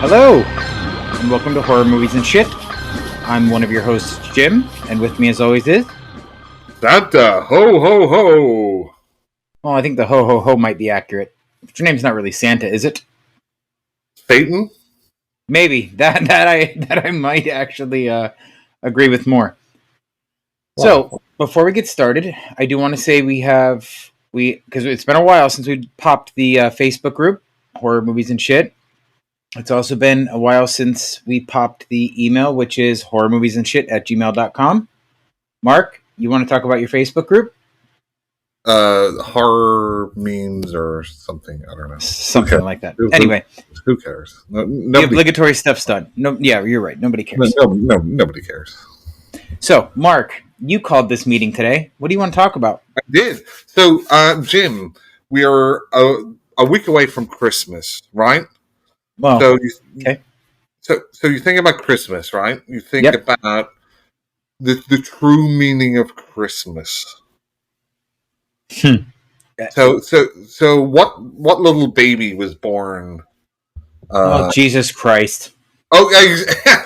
Hello, and welcome to Horror Movies and Shit. I'm one of your hosts, Jim, and with me as always is... Santa, ho ho ho! Well, I think the ho ho ho might be accurate. But your name's not really Santa, is it? Satan? Maybe. That I might actually agree with more. Wow. So, before we get started, I do want to say because it's been a while since we popped the Facebook group, Horror Movies and Shit. It's also been a while since we popped the email, which is horrormoviesandshit@gmail.com. Mark, you want to talk about your Facebook group? Horror memes or something. I don't know. Something like that. Anyway. Who cares? The obligatory stuff's done. No, yeah, you're right. Nobody cares. Nobody cares. So, Mark, you called this meeting today. What do you want to talk about? I did. So, Jim, we are a week away from Christmas, right? Well, okay. So you think about Christmas, right? You think about the true meaning of Christmas. So what little baby was born? Jesus Christ! Oh,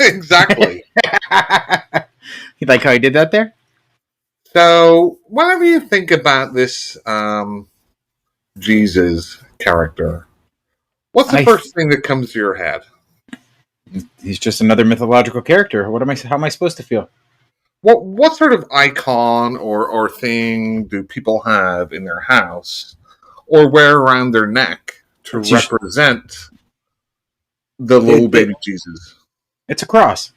exactly. You like how I did that there? So whenever you think about this Jesus character, what's the first thing that comes to your head? He's just another mythological character. How am I supposed to feel? What sort of icon or thing do people have in their house or wear around their neck to represent the little baby Jesus? It's a cross.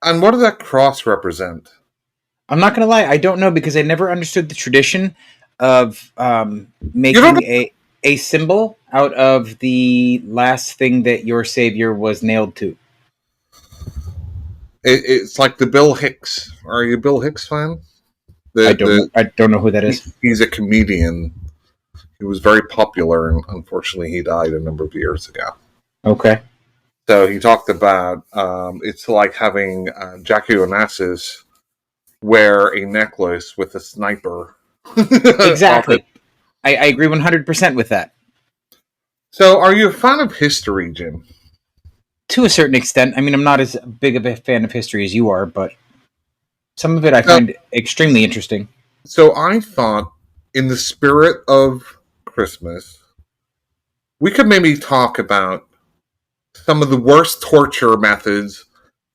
And what does that cross represent? I'm not going to lie. I don't know because I never understood the tradition of making a symbol out of the last thing that your Savior was nailed to. It's like the Bill Hicks. Are you a Bill Hicks fan? I don't know who that is. He's a comedian. He was very popular, and unfortunately, he died a number of years ago. Okay. So he talked about it's like having Jackie Onassis wear a necklace with a sniper. Exactly. I agree 100% with that. So, are you a fan of history, Jim? To a certain extent. I mean, I'm not as big of a fan of history as you are, but some of it I find extremely interesting. So I thought, in the spirit of Christmas, we could maybe talk about some of the worst torture methods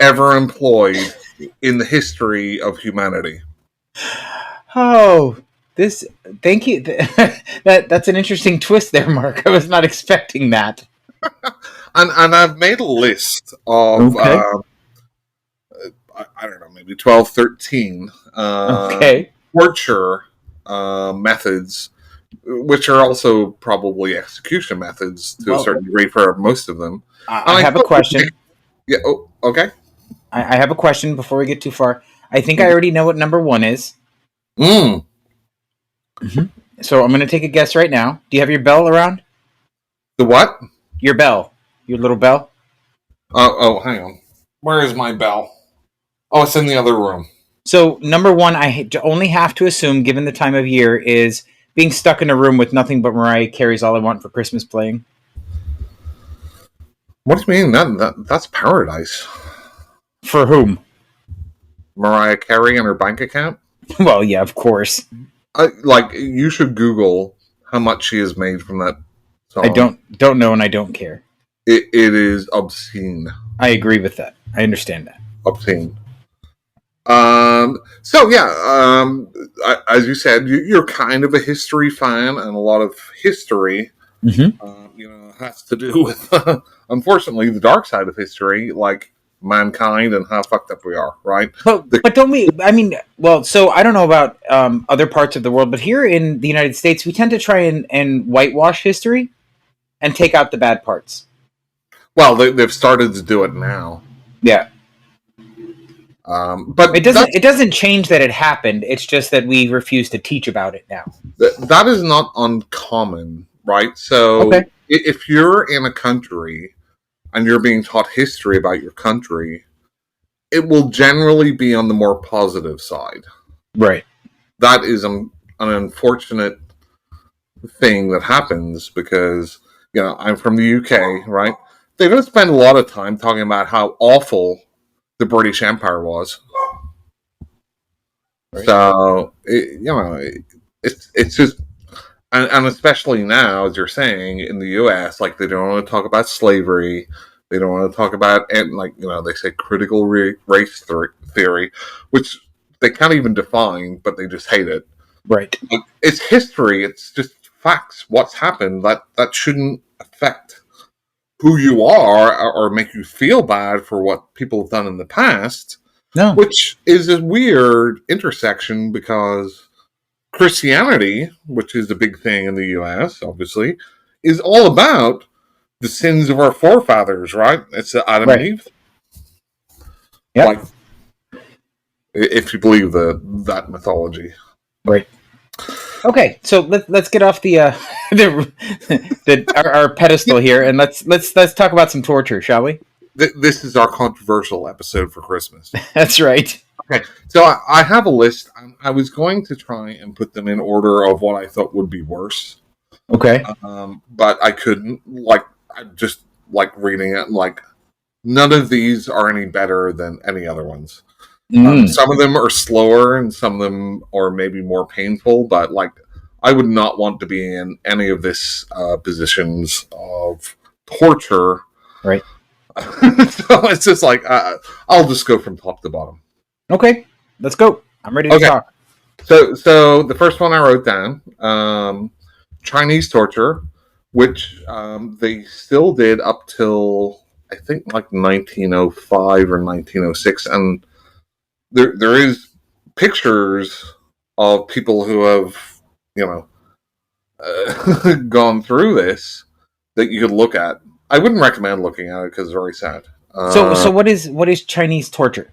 ever employed in the history of humanity. Oh, thank you. That's an interesting twist there, Mark. I was not expecting that. And I've made a list of, I don't know, maybe 12, 13 torture methods, which are also probably execution methods to a certain degree for most of them. I have a question. Yeah. Oh, okay. I have a question before we get too far. I think I already know what number 1 is. Mm-hmm. So I'm going to take a guess right now. Do you have your bell around? The what? Your bell. Your little bell? Oh, hang on. Where is my bell? Oh, it's in the other room. So, number 1, I only have to assume, given the time of year, is being stuck in a room with nothing but Mariah Carey's All I Want for Christmas playing. What do you mean? That's paradise. For whom? Mariah Carey and her bank account? Well, yeah, of course. You should Google how much she has made from that song. I don't know, and I don't care. It is obscene. I agree with that. I understand that. Obscene. As you said, you're kind of a history fan, and a lot of history, has to do with, unfortunately, the dark side of history, like mankind and how fucked up we are, right? But don't we? I mean, well, so I don't know about other parts of the world, but here in the United States, we tend to try and whitewash history and take out the bad parts. Well, they've started to do it now. Yeah. But it doesn't change that it happened. It's just that we refuse to teach about it now. That is not uncommon, right? So if you're in a country and you're being taught history about your country, it will generally be on the more positive side. Right. That is an unfortunate thing that happens because, I'm from the UK, right? they don't spend a lot of time talking about how awful the British Empire was. Right. So it's just, and especially now, as you're saying, in the U.S., like they don't want to talk about slavery. They don't want to talk about, and they say critical race theory, which they can't even define, but they just hate it. Right. It's history. It's just facts. What's happened that shouldn't affect who you are or make you feel bad for what people have done in the past. No. Which is a weird intersection because Christianity, which is a big thing in the U.S., obviously, is all about the sins of our forefathers, right? It's Adam and Eve. Yeah. Like, if you believe that mythology. Right. Okay, so let's get off the our pedestal here, and let's talk about some torture, shall we? This is our controversial episode for Christmas. That's right. Okay, so I have a list. I was going to try and put them in order of what I thought would be worse. Okay. But I couldn't. I just reading it. None of these are any better than any other ones. Some of them are slower, and some of them are maybe more painful. But I would not want to be in any of this positions of torture. Right. So it's just I'll just go from top to bottom. Okay, let's go. I'm ready to talk. So the first one I wrote down, Chinese torture, which they still did up till I think 1905 or 1906, and there is pictures of people who have gone through this that you could look at. I wouldn't recommend looking at it because it's very sad. So what is Chinese torture?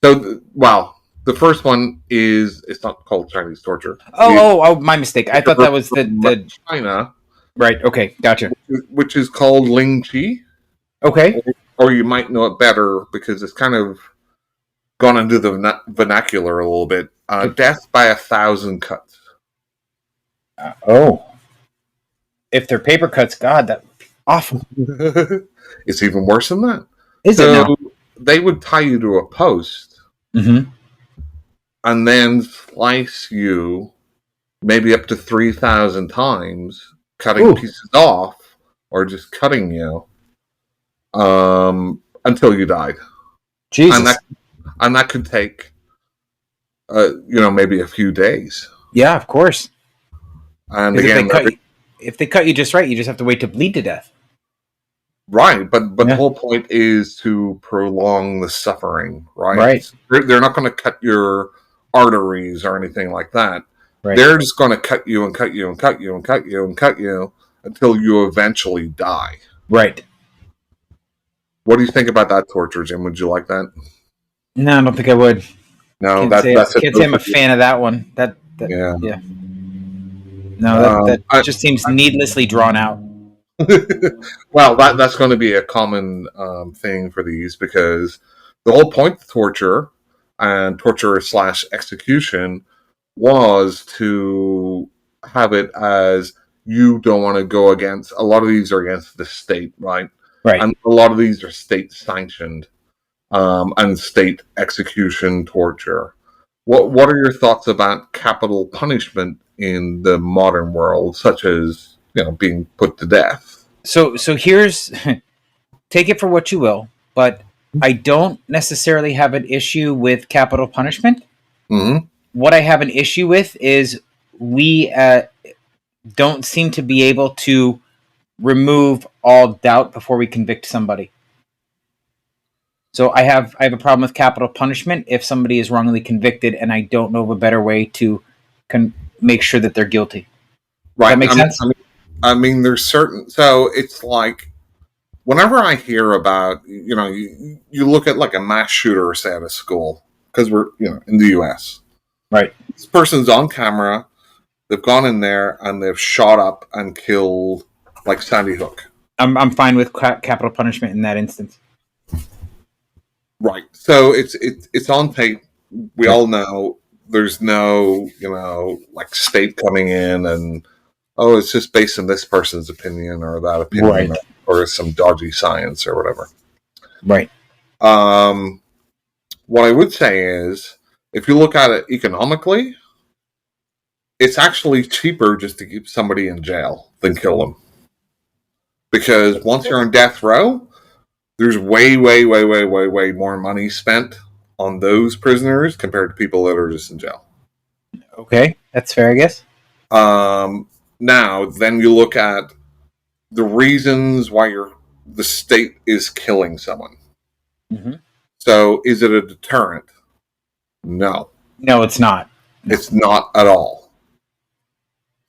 So the first one it's not called Chinese torture. Oh, my mistake. I thought that was the China. Right. Okay. Gotcha. Which is called Ling Chi. Okay. Or you might know it better because it's kind of gone into the vernacular a little bit. Death by 1,000 cuts. If they're paper cuts, God, that's awful. It's even worse than that. Is it now? They would tie you to a post and then slice you maybe up to 3,000 times, cutting pieces off or just cutting you until you died. Jesus. And that could take, maybe a few days. Yeah, of course. And again, if they cut you just right, you just have to wait to bleed to death. Right, but the whole point is to prolong the suffering, right? Right. They're not going to cut your arteries or anything like that. Right. They're just going to cut you and cut you and cut you and cut you and cut you until you eventually die. Right. What do you think about that torture, Jim? Would you like that? No, I don't think I would. No, can't say I'm a fan of that one. Yeah. No, that just seems needlessly drawn out. Well, that's going to be a common thing for these because the whole point of torture and torture / execution was to have it as you don't want to go against. A lot of these are against the state, right? Right. And a lot of these are state sanctioned and state execution torture. What are your thoughts about capital punishment in the modern world, such as being put to death? So here's take it for what you will, but I don't necessarily have an issue with capital punishment. Mm-hmm. What I have an issue with is we don't seem to be able to remove all doubt before we convict somebody. So I have a problem with capital punishment if somebody is wrongly convicted, and I don't know of a better way to make sure that they're guilty. Right. Does that make sense? I mean, there's certain. So it's like whenever I hear about, you look at a mass shooter, say, at a school, because we're, in the U.S. Right. This person's on camera. They've gone in there and they've shot up and killed, Sandy Hook. I'm fine with capital punishment in that instance. Right. So it's on tape. We all know there's no, state coming in and, it's just based on this person's opinion or that opinion. Right. or some dodgy science or whatever. Right. What I would say is, if you look at it economically, it's actually cheaper just to keep somebody in jail than kill them. Because once you're on death row, there's way more money spent on those prisoners compared to people that are just in jail. Okay, that's fair, I guess. Now, then you look at the reasons why the state is killing someone. Mm-hmm. So, is it a deterrent? No. No, it's not. No. It's not at all.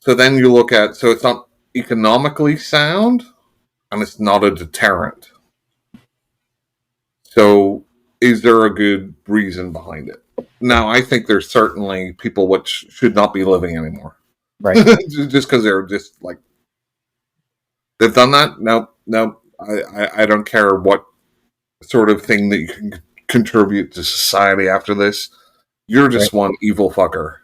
So then you look at, so it's not economically sound, and it's not a deterrent. So, is there a good reason behind it? Now, I think there's certainly people which should not be living anymore. Right. Just because they're just like, they've done that? No, I don't care what sort of thing that you can contribute to society after this. You're just one evil fucker.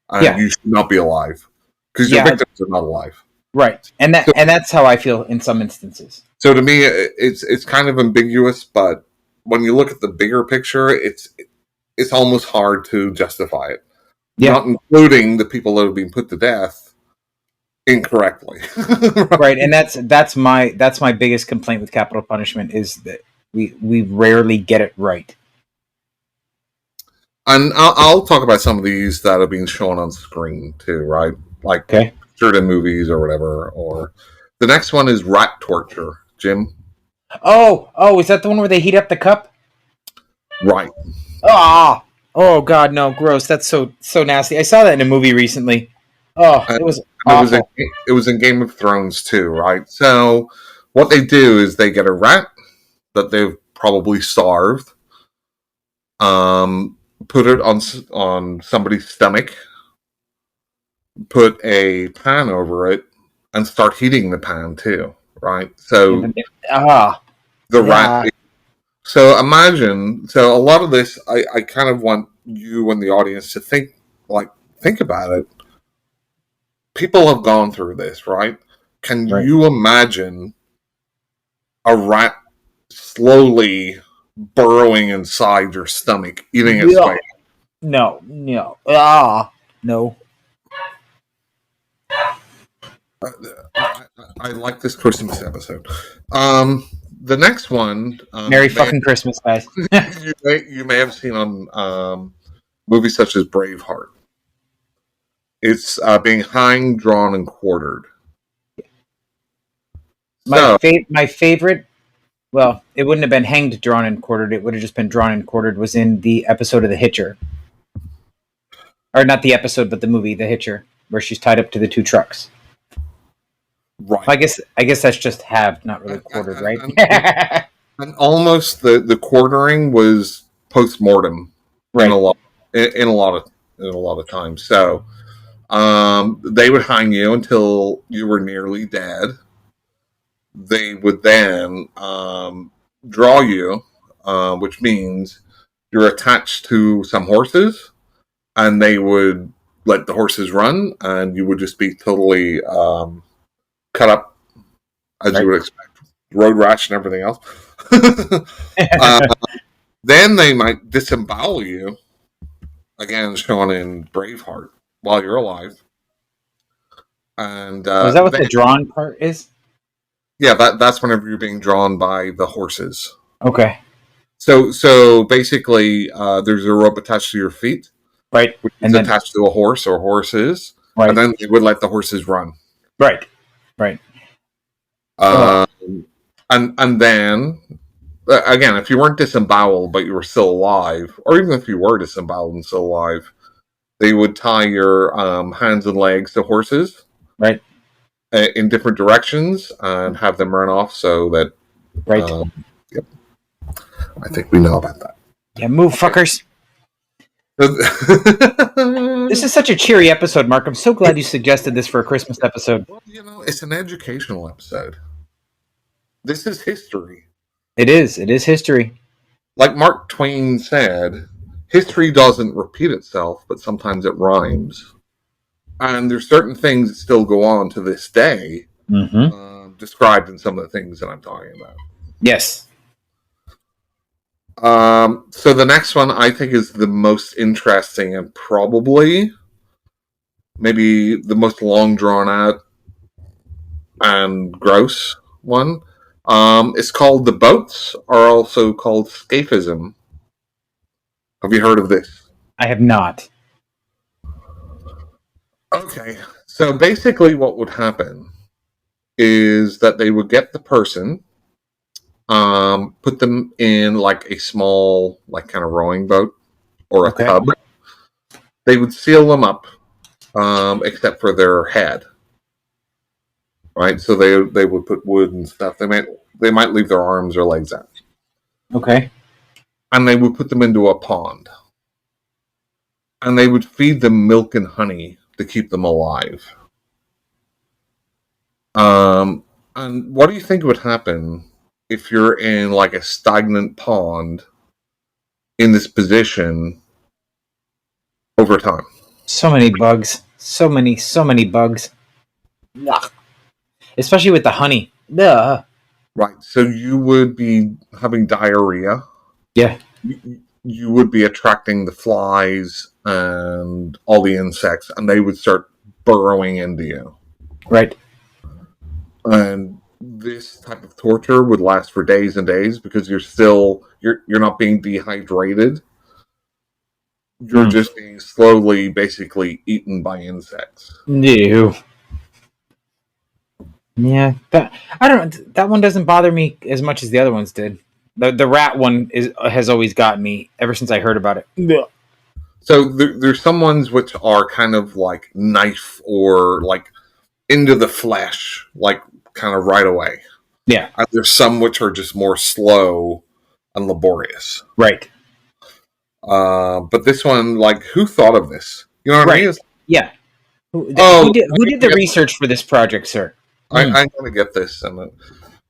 And you should not be alive. Because your victims are not alive. Right. And that's how I feel in some instances. So to me, it's kind of ambiguous, but when you look at the bigger picture, it's almost hard to justify it. Yeah. Not including the people that have been put to death incorrectly. Right. And that's my biggest complaint with capital punishment is that we rarely get it right. And I'll talk about some of these that have been shown on screen too, right? Like pictured in movies or whatever. Or the next one is rat torture. Jim? Oh, is that the one where they heat up the cup? Right. Oh God, no, gross. That's so nasty. I saw that in a movie recently. It was awful. It was in Game of Thrones too, right? So what they do is they get a rat that they've probably starved, put it on somebody's stomach, put a pan over it, and start heating the pan too, right? So the rat. So imagine. So a lot of this, I kind of want you and the audience to think about it. People have gone through this, right? Can you imagine a rat slowly burrowing inside your stomach, eating its way? No. No. I like this Christmas episode. The next one, Merry fucking Christmas, guys. you may have seen on movies such as Braveheart. It's being hanged, drawn, and quartered. My favorite. Well, it wouldn't have been hanged, drawn, and quartered. It would have just been drawn and quartered. Was in the episode of The Hitcher, or not the episode, but the movie The Hitcher, where she's tied up to the two trucks. Right. I guess that's just halved, not really quartered, right? And almost the quartering was post-mortem, right? In a lot of times. So they would hang you until you were nearly dead. They would then draw you, which means you're attached to some horses, and they would let the horses run, and you would just be totally cut up, as you would expect, road rash and everything else. Then they might disembowel you, again shown in Braveheart, while you're alive. And is that what the drawn part is? Yeah, that's whenever you're being drawn by the horses. Okay. So basically, there's a rope attached to your feet, right, which is attached to a horse or horses, right, and then they would let the horses run. Right. And then again, if you weren't disemboweled but you were still alive, or even if you were disemboweled and still alive, they would tie your hands and legs to horses, right, in different directions, and have them run off. So that, right. Yep. I think we know about that. Yeah, move, fuckers. This is such a cheery episode, Mark. I'm so glad you suggested this for a Christmas episode. Well, it's an educational episode. This is history. It is history. Like Mark Twain said, history doesn't repeat itself, but sometimes it rhymes. And there's certain things that still go on to this day, described in some of the things that I'm talking about. Yes. So the next one I think is the most interesting and probably maybe the most long drawn out and gross one. It's called the boats are also called scaphism. Have you heard of this? I have not. Okay, so basically, what would happen is that they would get the person, put them in like a small, like kind of rowing boat or a Okay. tub. They would seal them up, except for their head, right? So they would put wood and stuff. They might leave their arms or legs out, Okay. and they would put them into a pond, and they would feed them milk and honey to keep them alive. And what do you think would happen if you're in like a stagnant pond in this position over time? So many bugs. So many bugs. Ugh. Especially with the honey. Ugh. Right. So you would be having diarrhea. Yeah. You would be attracting the flies and all the insects, and they would start burrowing into you. Right. And this type of torture would last for days and days because you're not being dehydrated. You're just being slowly, basically eaten by insects. Ew. Yeah, that one doesn't bother me as much as the other ones did. The rat one has always gotten me ever since I heard about it. Ugh. So there's some ones which are kind of like knife or like into the flesh, like kind of right away. Yeah. And there's some which are just more slow and laborious. Right. But this one, like, who thought of this? You know what I mean? Yeah. Who did the research for this project, sir? I'm going to get this.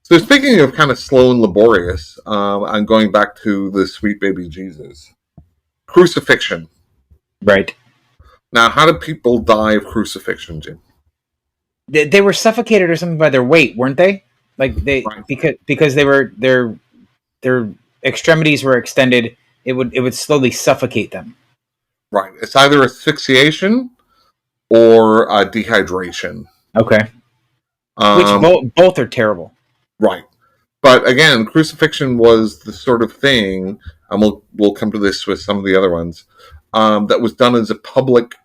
So speaking of kind of slow and laborious, I'm going back to the Sweet Baby Jesus. Crucifixion. Right. Now, how do people die of crucifixion, Jim? They were suffocated or something by their weight, weren't they? Like Right. because they were their extremities were extended. It would slowly suffocate them. Right. It's either asphyxiation or dehydration. Okay. Which both are terrible. Right. But again, crucifixion was the sort of thing, and we'll come to this with some of the other ones, that was done as a public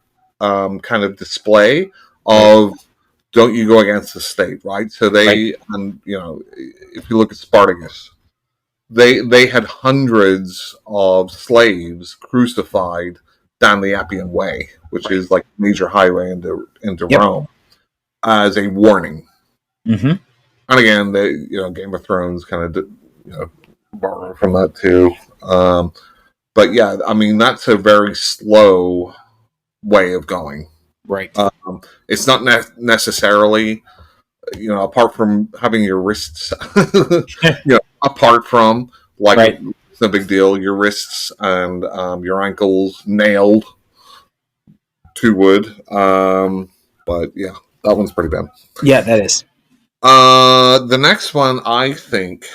kind of display of don't you go against the state, right? So they, and if you look at Spartacus, they had hundreds of slaves crucified down the Appian Way, which is like a major highway into Rome, as a warning. Mm-hmm. And again, Game of Thrones kind of borrow from that too. But yeah, I mean that's a very slow way of going. Right. It's not necessarily, apart from having your wrists, apart from like it's no big deal. Your wrists and your ankles nailed to wood. But yeah, that one's pretty bad. Yeah, that is. The next one I think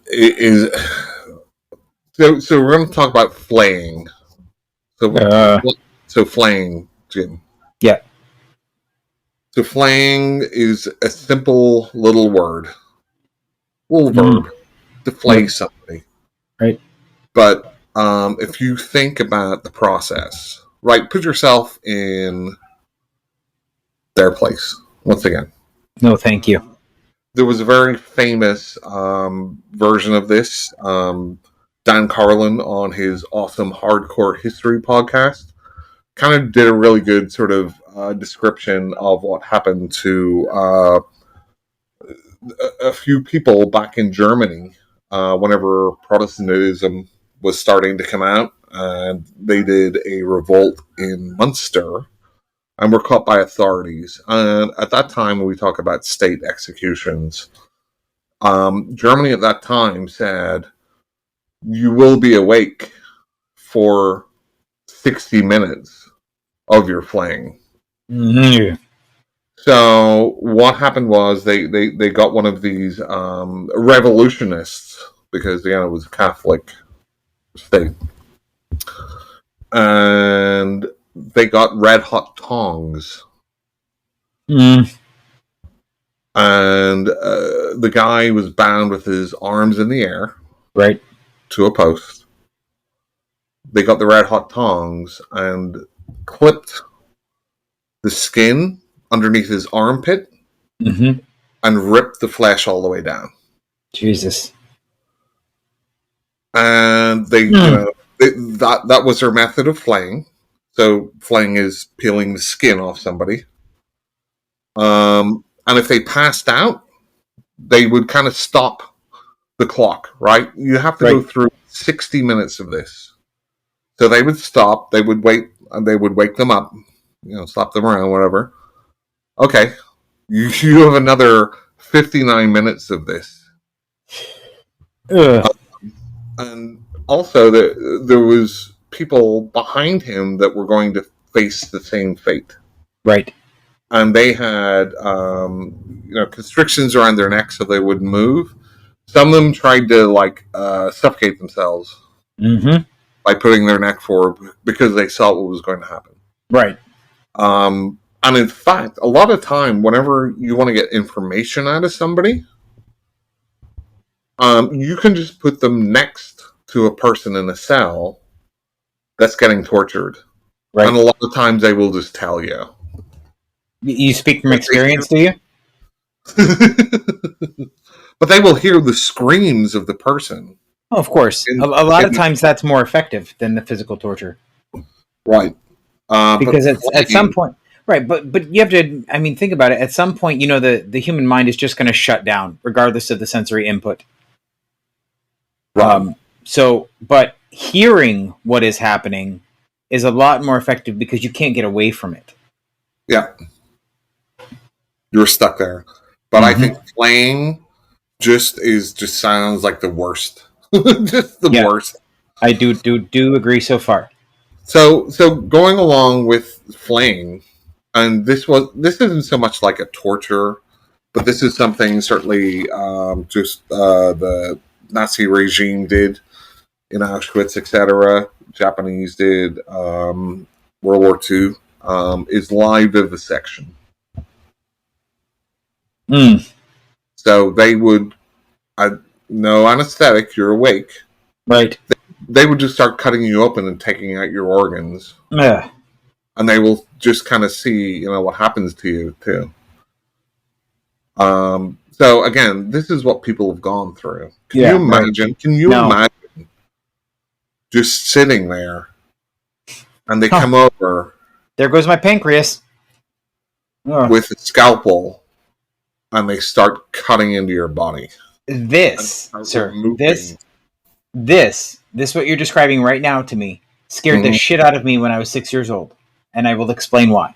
is so we're going to talk about flaying. So flaying, Jim. Yeah. So flaying is a simple little word, verb to flay somebody. Right. But if you think about the process, right, put yourself in their place. Once again. No, thank you. There was a very famous version of this. Dan Carlin on his awesome Hardcore History podcast kind of did a really good sort of description of what happened to a few people back in Germany whenever Protestantism was starting to come out. And they did a revolt in Munster and were caught by authorities. And at that time, when we talk about state executions, Germany at that time said, you will be awake for 60 minutes of your flaying. Mm-hmm. So what happened was they got one of these revolutionists, because it was a Catholic state, and they got red hot tongs, Mm, and the guy was bound with his arms in the air right. to a post. They got the red hot tongs and clipped the skin underneath his armpit Mm-hmm. and ripped the flesh all the way down. Jesus. And that was their method of flaying. So flaying is peeling the skin off somebody. And if they passed out, they would kind of stop the clock, right? You have to go through 60 minutes of this. So they would stop, they would wait, and they would wake them up, slap them around, whatever. Okay, you have another 59 minutes of this. And also, there was people behind him that were going to face the same fate. Right. And they had, constrictions around their neck so they wouldn't move. Some of them tried to, suffocate themselves by putting their neck forward because they saw what was going to happen. Right. And in fact, a lot of time, whenever you want to get information out of somebody, you can just put them next to a person in a cell that's getting tortured. Right. And a lot of times they will just tell you. You speak from experience, do you? But they will hear the screams of the person. Oh, of course. A lot of times that's more effective than the physical torture. Right. Because at some point... Right, but you have to... I mean, think about it. At some point, the human mind is just going to shut down, regardless of the sensory input. Right. But hearing what is happening is a lot more effective because you can't get away from it. Yeah. You're stuck there. But I think playing just sounds like the worst. Just the worst. I do agree so far. So going along with flaying, and this isn't so much like a torture, but this is something certainly the Nazi regime did in Auschwitz, etc. Japanese did, World War II, is live vivisection. So they would, no anesthetic, you're awake. Right. They would just start cutting you open and taking out your organs. Yeah. And they will just kind of see, what happens to you, too. So, again, this is what people have gone through. Can you imagine? Right. Can you imagine just sitting there and they come over... There goes my pancreas. With a scalpel, and they start cutting into your body. This, sir, this what you're describing right now to me scared the shit out of me when I was 6 years old, and I will explain why.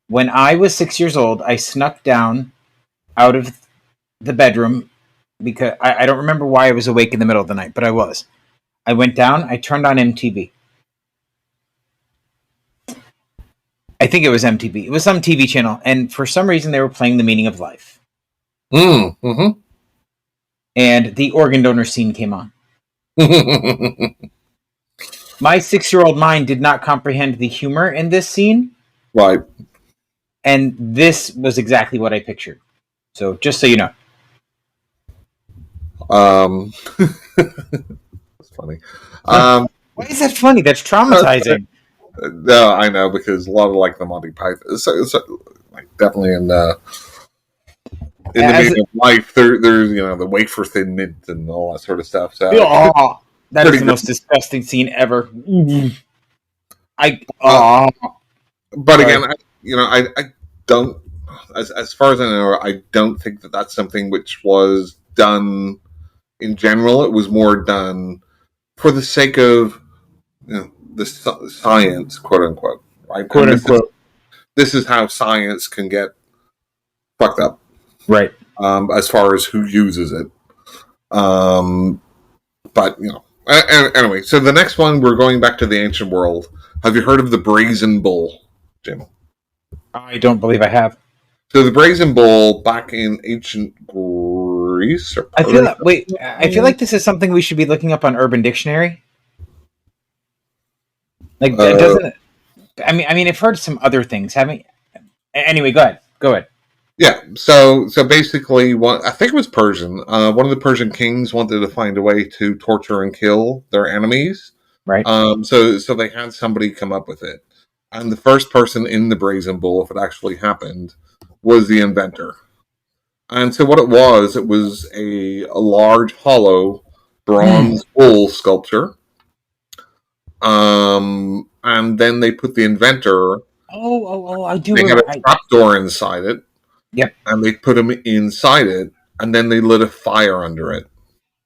When I was 6 years old, I snuck down out of the bedroom because I don't remember why I was awake in the middle of the night, but I was. I went down, I turned on MTV. I think it was MTV. It was some TV channel, and for some reason they were playing The Meaning of Life. Mm-hmm. And the organ donor scene came on. My 6-year-old mind did not comprehend the humor in this scene. Right. And this was exactly what I pictured. So, just so you know. That's funny. Why is that funny? That's traumatizing. No, I know, because a lot of the Monty Python, definitely in the Meaning of Life, there's the wafer thin mint and all that sort of stuff. So that is the most disgusting scene ever. But again, I don't, as far as I know, I don't think that that's something which was done in general. It was more done for the sake of the science, quote unquote, right? Quote unquote. This is how science can get fucked up, right? As far as who uses it. But anyway, so the next one, we're going back to the ancient world. Have you heard of the brazen bull, Jim? I don't believe I have. So the Brazen Bull back in ancient Greece or I feel that. Persia. Wait, I feel like this is something we should be looking up on Urban Dictionary. Like, Uh, doesn't it? I mean, I've heard some other things. Haven't. Anyway, go ahead. Go ahead. yeah. So basically, one I think it was Persian. One of the Persian kings wanted to find a way to torture and kill their enemies. Right. So they had somebody come up with it, and the first person in the Brazen Bull, if it actually happened, was the inventor. And so what it was a large hollow bronze bull sculpture. And then they put the inventor. I do They had remember. a trapdoor inside it, Yep. and they put him inside it, and then they lit a fire under it.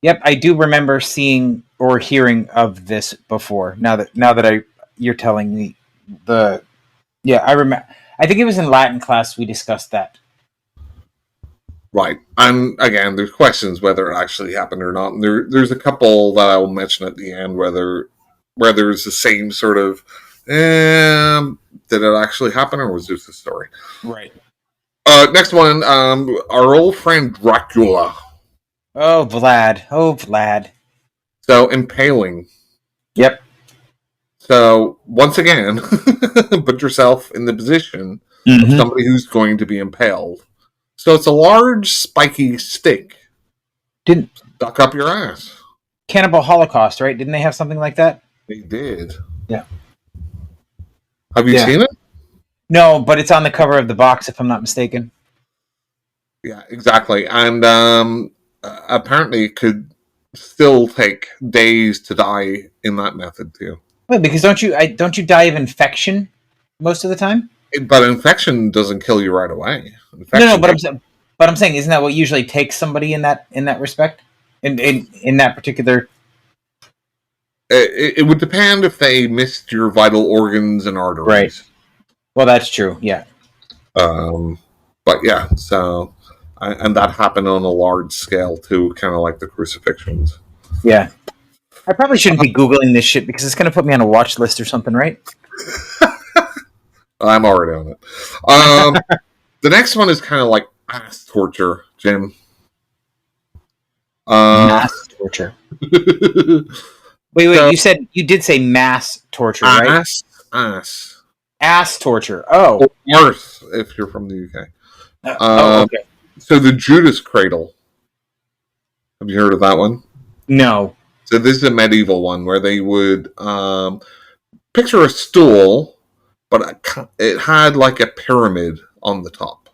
Yep. I do remember seeing or hearing of this before. Now that you're telling me the yeah, I remember. I think it was in Latin class we discussed that. Right. And again, there's questions whether it actually happened or not. And there's a couple that I will mention at the end where there's the same sort of did it actually happen or was this a story? Right. Next one, our old friend Dracula. Oh, Vlad. Oh, Vlad. So impaling. Yep. So once again, put yourself in the position of somebody who's going to be impaled. So it's a large, spiky stick Didn't stuck up your ass. Cannibal Holocaust, right? Didn't they have something like that? They did. Yeah. Have you Yeah. seen it? No, but it's on the cover of the box, if I'm not mistaken. Yeah, exactly. And apparently it could still take days to die in that method too. Wait, because don't you die of infection most of the time? But infection doesn't kill you right away. No, Infection but I'm saying, isn't that what usually takes somebody in that respect? In that particular. it would depend if they missed your vital organs and arteries. Right. Well, that's true. Yeah. But yeah, so and that happened on a large scale too, kind of like the crucifixions. Yeah. I probably shouldn't be Googling this shit because it's going to put me on a watch list or something, right? I'm already on it. The next one is kind of like ass torture, Jim. Mass torture. Wait. So, you did say mass torture, right? Ass torture. Oh. Arse, if you're from the UK. Okay. So the Judas Cradle. Have you heard of that one? No. So this is a medieval one where they would picture a stool, but it had like a pyramid on the top.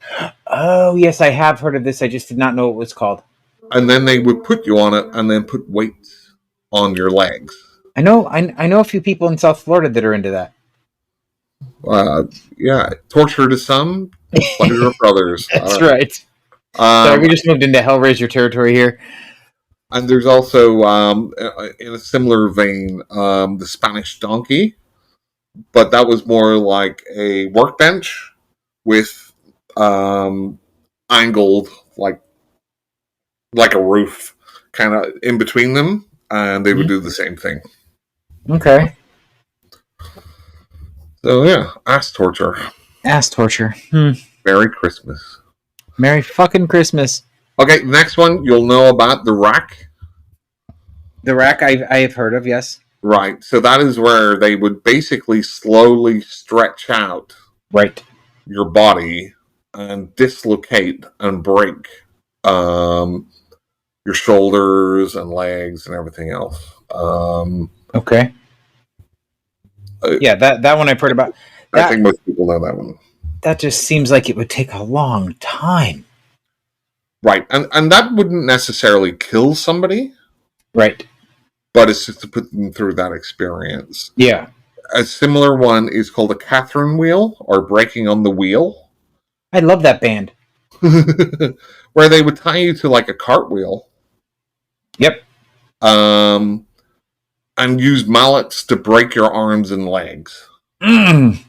Oh, yes, I have heard of this. I just did not know what it was called. And then they would put you on it and then put weights on your legs. I know a few people in South Florida that are into that. Yeah, torture to some, pleasure for others. That's right. Sorry, we just moved into Hellraiser territory here. And there's also, in a similar vein, the Spanish donkey, but that was more like a workbench with angled like a roof, kind of in between them, and they would do the same thing. Okay. So yeah, ass torture. Ass torture. Merry Christmas. Merry fucking Christmas. Okay, next one you'll know about the rack. The rack I have heard of, yes. Right. So that is where they would basically slowly stretch out your body and dislocate and break your shoulders and legs and everything else. Okay. Yeah, that one I've heard about. I think most people know that one. That just seems like it would take a long time. Right. And that wouldn't necessarily kill somebody. Right. But it's just to put them through that experience. Yeah. A similar one is called a Catherine wheel or breaking on the wheel. I love that band. Where they would tie you to like a cartwheel. Yep. And use mallets to break your arms and legs. I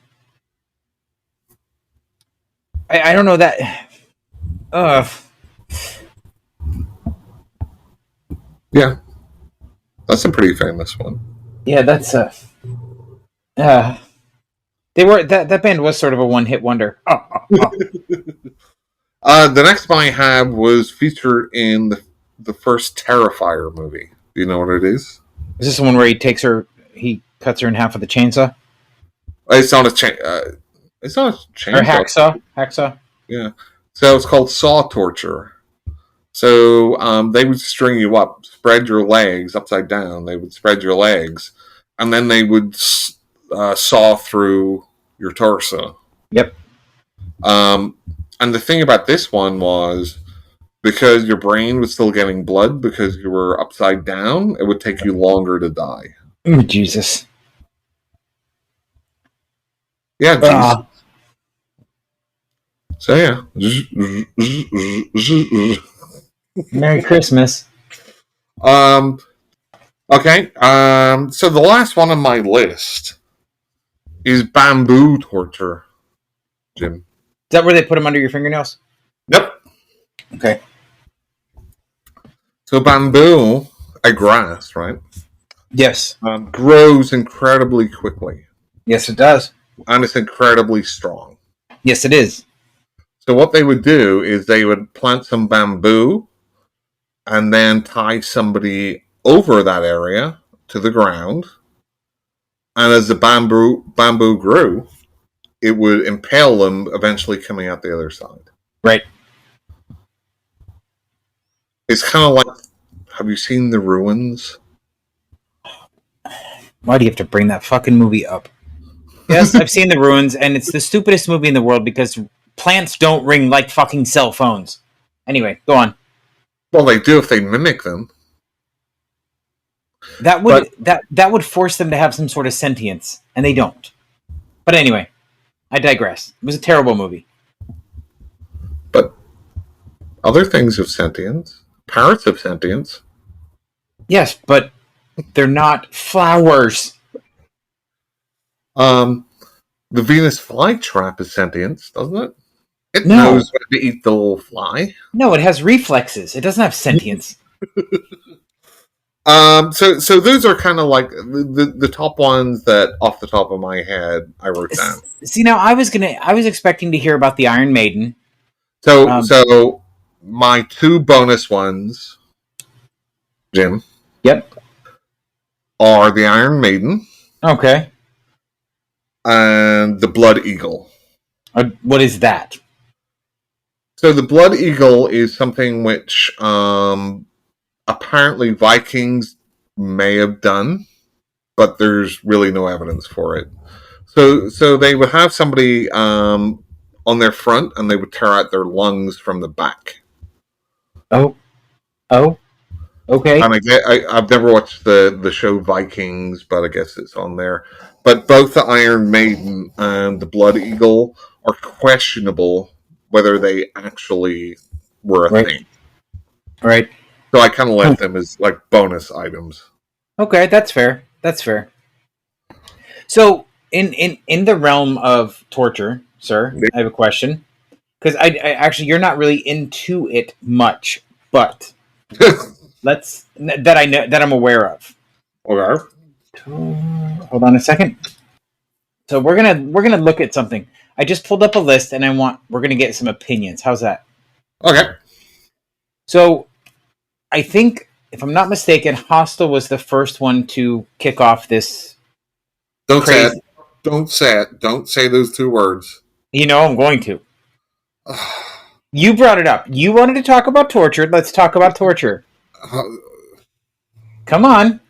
don't know that. Yeah. That's a pretty famous one. Yeah, that's They were that band was sort of a one-hit wonder. The next one I have was featured in the first Terrifier movie. Do you know what it is? Is this the one where he cuts her in half with a chainsaw? It's not a chain. It's not a Or chainsaw. hacksaw? Yeah. So it's called saw torture. So they would string you up, spread your legs upside down. They would spread your legs, and then they would saw through your torso. Yep. And the thing about this one was because your brain was still getting blood because you were upside down, it would take you longer to die. Ooh, Jesus. Yeah, Jesus. So yeah. Merry Christmas. Okay. So the last one on my list is bamboo torture, Jim. Is that where they put them under your fingernails? Yep. Okay. So bamboo, a grass, right? Yes. Grows incredibly quickly. Yes, it does. And it's incredibly strong. Yes, it is. So what they would do is they would plant some bamboo and then tie somebody over that area to the ground. And as the bamboo grew, it would impale them, eventually coming out the other side. Right. It's kind of like, have you seen The Ruins? Why do you have to bring that fucking movie up? Yes, I've seen The Ruins, and it's the stupidest movie in the world because plants don't ring like fucking cell phones. Anyway, go on. Well, they do if they mimic them. That would force them to have some sort of sentience, and they don't. But anyway, I digress. It was a terrible movie. But other things have sentience. Parrots have sentience. Yes, but they're not flowers. The Venus flytrap is sentience, doesn't it? It No. knows when to eat the little fly. No, it has reflexes. It doesn't have sentience. So those are kind of like the top ones that off the top of my head I wrote down. See, now I was expecting to hear about the Iron Maiden. So my two bonus ones, Jim. Yep. Are the Iron Maiden. Okay. And the Blood Eagle. What is that? So the Blood Eagle is something which apparently Vikings may have done, but there's really no evidence for it. So they would have somebody on their front, and they would tear out their lungs from the back. Oh, okay. And I've never watched the show Vikings, but I guess it's on there. But both the Iron Maiden and the Blood Eagle are questionable whether they actually were a thing. Right. So I kind of left them as like bonus items. Okay, that's fair. That's fair. So in the realm of torture, sir, I have a question. Because I actually, you're not really into it much, but that I'm aware of. Okay. Hold on a second. So we're gonna look at something. I just pulled up a list, and we're gonna get some opinions. How's that? Okay. So I think, if I'm not mistaken, Hostel was the first one to kick off this. Don't say it. Don't say it. Don't say those two words. You know, I'm going to. You brought it up. You wanted to talk about torture. Let's talk about torture. Come on.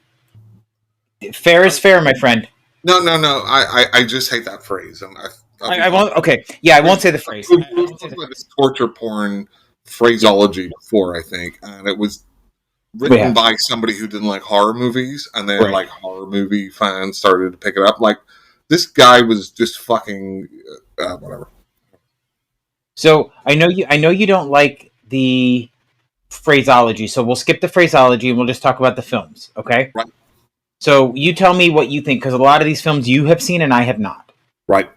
Fair is fair, my friend. No. I just hate that phrase. I won't. Okay. Yeah, I won't say the phrase. We've talked about this torture porn phraseology before, I think, and it was written by somebody who didn't like horror movies, and then like horror movie fans started to pick it up. Like, this guy was just fucking whatever. So I know you don't like the phraseology, so we'll skip the phraseology and we'll just talk about the films, okay? Right. So you tell me what you think, because a lot of these films you have seen and I have not. Right.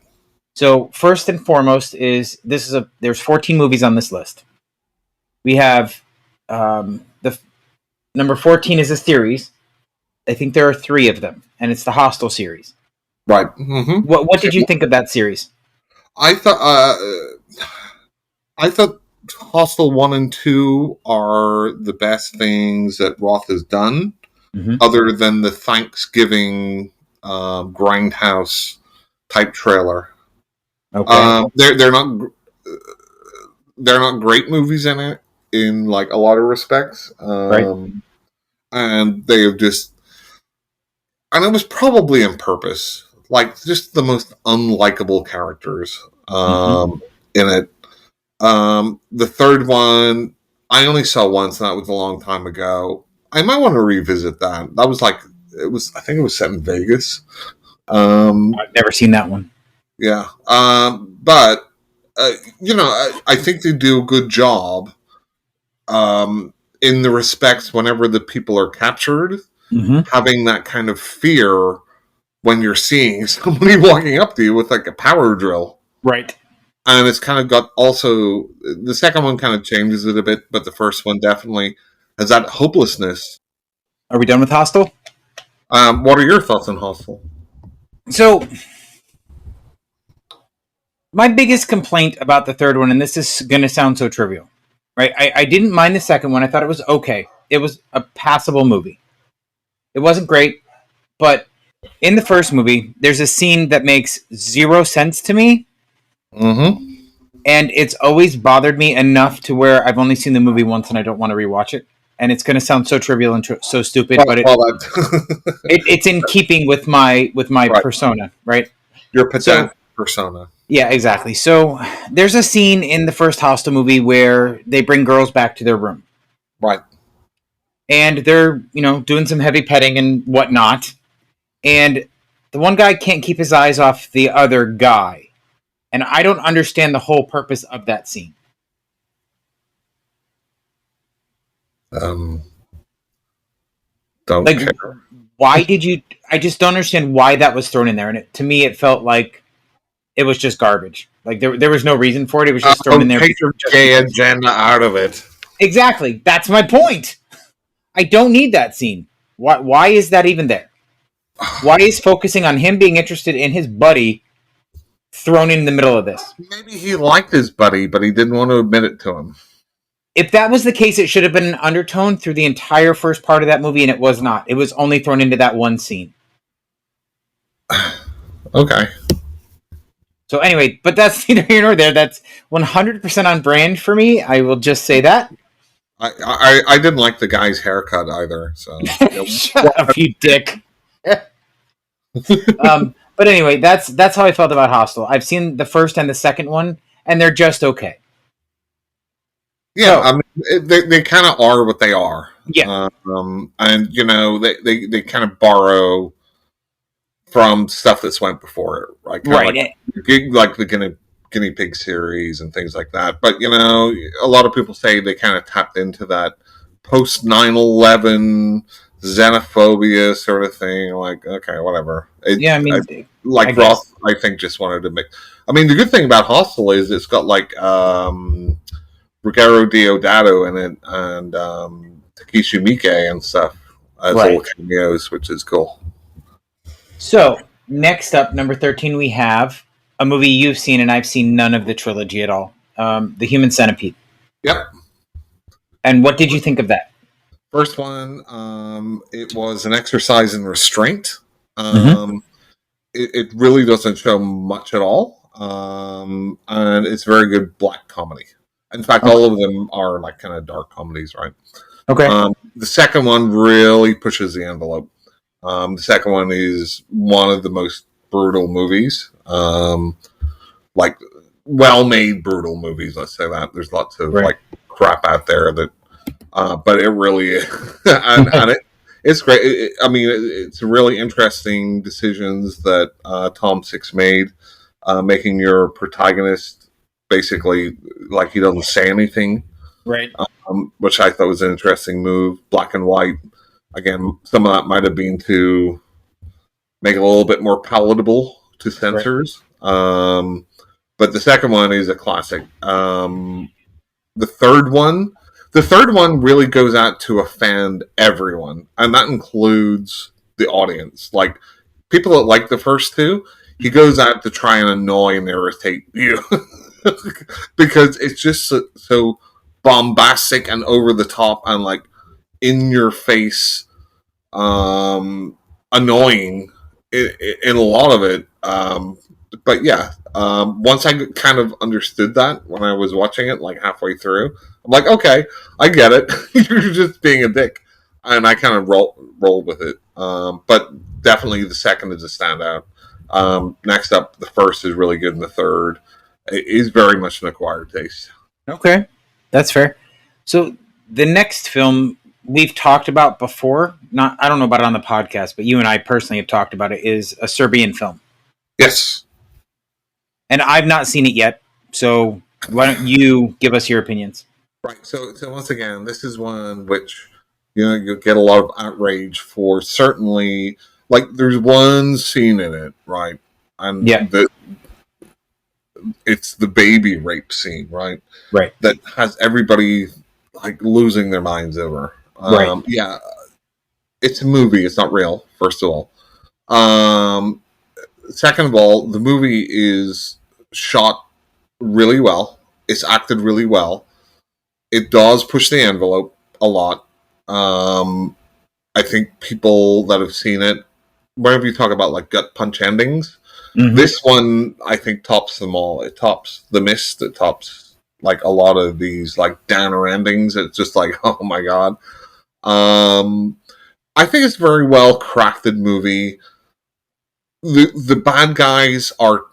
So first and foremost there's 14 movies on this list. We have the number 14 is a series. I think there are 3 of them, and it's the Hostel series. Right. Mm-hmm. What did you think of that series? I thought I thought Hostel 1 and 2 are the best things that Roth has done, Mm-hmm. other than the Thanksgiving Grindhouse type trailer. Okay. They're not great movies in like a lot of respects, Right. and they have just, and it was probably on purpose, like just the most unlikable characters Mm-hmm. in it. The third one I only saw once, and that was a long time ago. I might want to revisit that. That was like, it was. I think it was set in Vegas. Um, I've never seen that one. yeah, but I think they do a good job in the respects whenever the people are captured, Mm-hmm. having that kind of fear when you're seeing somebody walking up to you with like a power drill. Right. And it's kind of got also, the second one kind of changes it a bit, but the first one definitely has that hopelessness. Are we done with Hostel? What are your thoughts on Hostel? So my biggest complaint about the third one, and this is going to sound so trivial, right? I didn't mind the second one. I thought it was okay. It was a passable movie. It wasn't great, but in the first movie, there's a scene that makes zero sense to me, Mm-hmm. and it's always bothered me enough to where I've only seen the movie once and I don't want to rewatch it. And it's going to sound so trivial and so stupid, but it's in keeping with my right. persona, right? Your pedantic So persona. yeah, exactly. So there's a scene in the first Hostel movie where they bring girls back to their room, Right. and they're doing some heavy petting and whatnot, and the one guy can't keep his eyes off the other guy, and I don't understand the whole purpose of that scene. Don't Like, care. why did you? I just don't understand why that was thrown in there, and to me, it felt like it was just garbage. Like there was no reason for it. It was just thrown in there. Take your gay agenda out of it. Exactly. That's my point. I don't need that scene. Why is that even there? Why is focusing on him being interested in his buddy thrown in the middle of this? Maybe he liked his buddy, but he didn't want to admit it to him. If that was the case, it should have been an undertone through the entire first part of that movie, and it was not. It was only thrown into that one scene. Okay. So anyway, but that's neither here nor there. That's 100% on brand for me. I will just say that. I didn't like the guy's haircut either. So Shut up, you dick. But anyway, that's how I felt about Hostel. I've seen the first and the second one, and they're just okay. Yeah, so, I mean, they kind of are what they are. Yeah. And they kind of borrow from stuff that's went before it, right? Kinda like the guinea pig series and things like that. But a lot of people say they kind of tapped into that post 9/11 xenophobia sort of thing. Like, okay, whatever. Roth, I think, just wanted to make. I mean, the good thing about Hostel is it's got like Ruggero Deodato in it and Takeshi Miike and stuff as little cameos, which is cool. So next up, number 13, we have a movie you've seen, and I've seen none of the trilogy at all. The Human Centipede. Yep. And what did you think of that? First one, it was an exercise in restraint. It really doesn't show much at all, and it's very good black comedy. In fact, all of them are like kind of dark comedies, right? Okay. The second one really pushes the envelope. The second one is one of the most brutal movies, like well-made brutal movies. Let's say that there's lots of like crap out there that, but it really is, and it's great. It's really interesting decisions that Tom Six made, making your protagonist basically like he doesn't say anything, right? Which I thought was an interesting move. Black and white. Again, some of that might have been to make it a little bit more palatable to censors. Right. But the second one is a classic. The third one really goes out to offend everyone, and that includes the audience. Like, people that like the first two, he goes out to try and annoy and irritate you because it's just so bombastic and over the top and like in your face, annoying in a lot of it. But yeah, once I kind of understood that when I was watching it, like halfway through, I'm like, okay, I get it. You're just being a dick, and I kind of rolled with it. But definitely the second is a standout. Next up, the first is really good, and the third is very much an acquired taste. Okay, that's fair. So the next film we've talked about before, not I don't know about it on the podcast, but you and I personally have talked about it, is a Serbian film. Yes. And I've not seen it yet, so why don't you give us your opinions? Right. So once again, this is one which you get a lot of outrage for. Certainly, like there's one scene in it, right? And Yeah. it's the baby rape scene, right? Right. That has everybody like losing their minds over. Right. Yeah, it's a movie. It's not real. First of all, second of all, the movie is shot really well. It's acted really well. It does push the envelope a lot. I think people that have seen it, whenever you talk about like gut punch endings, this one I think tops them all. It tops The Mist. It tops like a lot of these like downer endings. It's just like, oh my god. I think it's a very well crafted movie. The bad guys are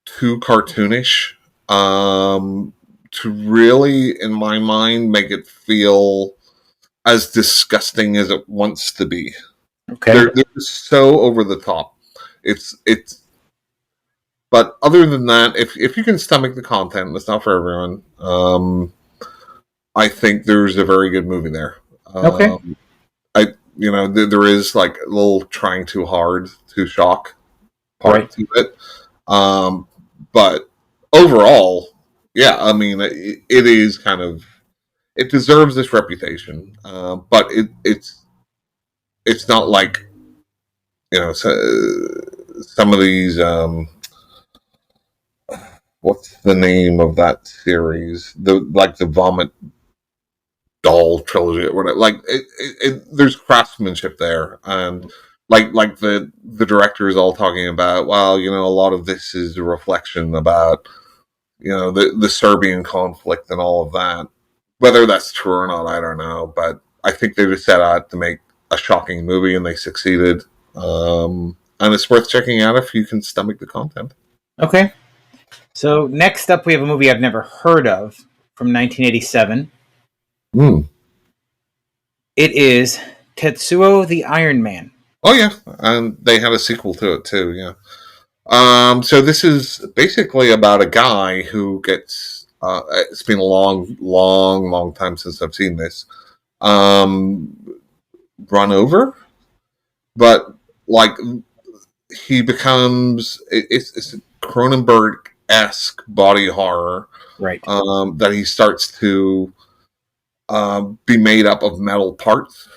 too cartoonish to really, in my mind, make it feel as disgusting as it wants to be. Okay. They're so over the top. It's. But other than that, if you can stomach the content, it's not for everyone. I think there's a very good movie there. Okay. There is like a little trying too hard to shock part to it. But overall, yeah, I mean, it is kind of, it deserves this reputation. But it's not like, some of these, what's the name of that series? The Vomit Doll trilogy or whatever. Like there's craftsmanship there, and like the director is all talking about. Well, a lot of this is a reflection about the Serbian conflict and all of that. Whether that's true or not, I don't know. But I think they just set out to make a shocking movie, and they succeeded. And it's worth checking out if you can stomach the content. Okay. So next up, we have a movie I've never heard of from 1987. It is Tetsuo the Iron Man. Oh yeah, and they had a sequel to it too. Yeah. So this is basically about a guy who gets. It's been a long time since I've seen this. Run over, but like he becomes. It's a Cronenberg-esque body horror, right? That he starts to be made up of metal parts.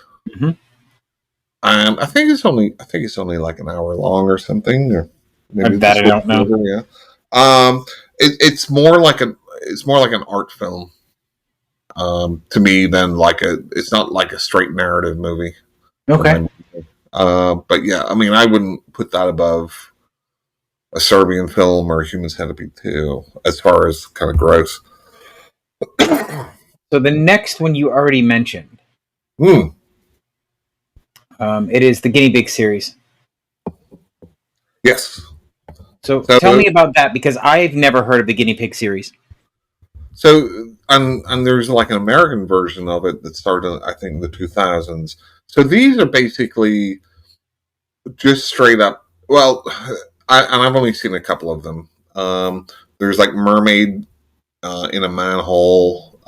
I think it's only like an hour long or something, or maybe that I don't know. Yeah. It's more like an art film to me than it's not like a straight narrative movie. Okay. But yeah, I mean, I wouldn't put that above a Serbian film or Human Centipede 2 as far as kind of gross. So the next one you already mentioned. It is the Guinea Pig series. Yes. So tell me about that, because I've never heard of the Guinea Pig series. So, and there's like an American version of it that started, I think, in the 2000s. So these are basically just straight up. Well, I've only seen a couple of them. There's like Mermaid in a Manhole.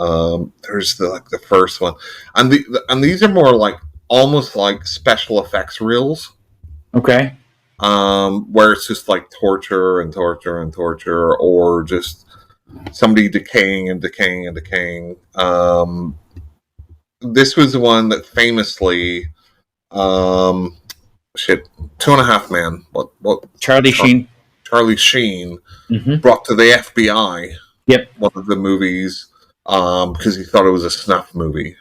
There's the first one, and these are more like almost like special effects reels. Okay. Where it's just like torture and torture and torture, or just somebody decaying and decaying and decaying. This was the one that famously shit, Two and a Half Man. What Charlie Sheen. Charlie Sheen Mm-hmm. brought to the FBI. Yep. One of the movies because he thought it was a snuff movie.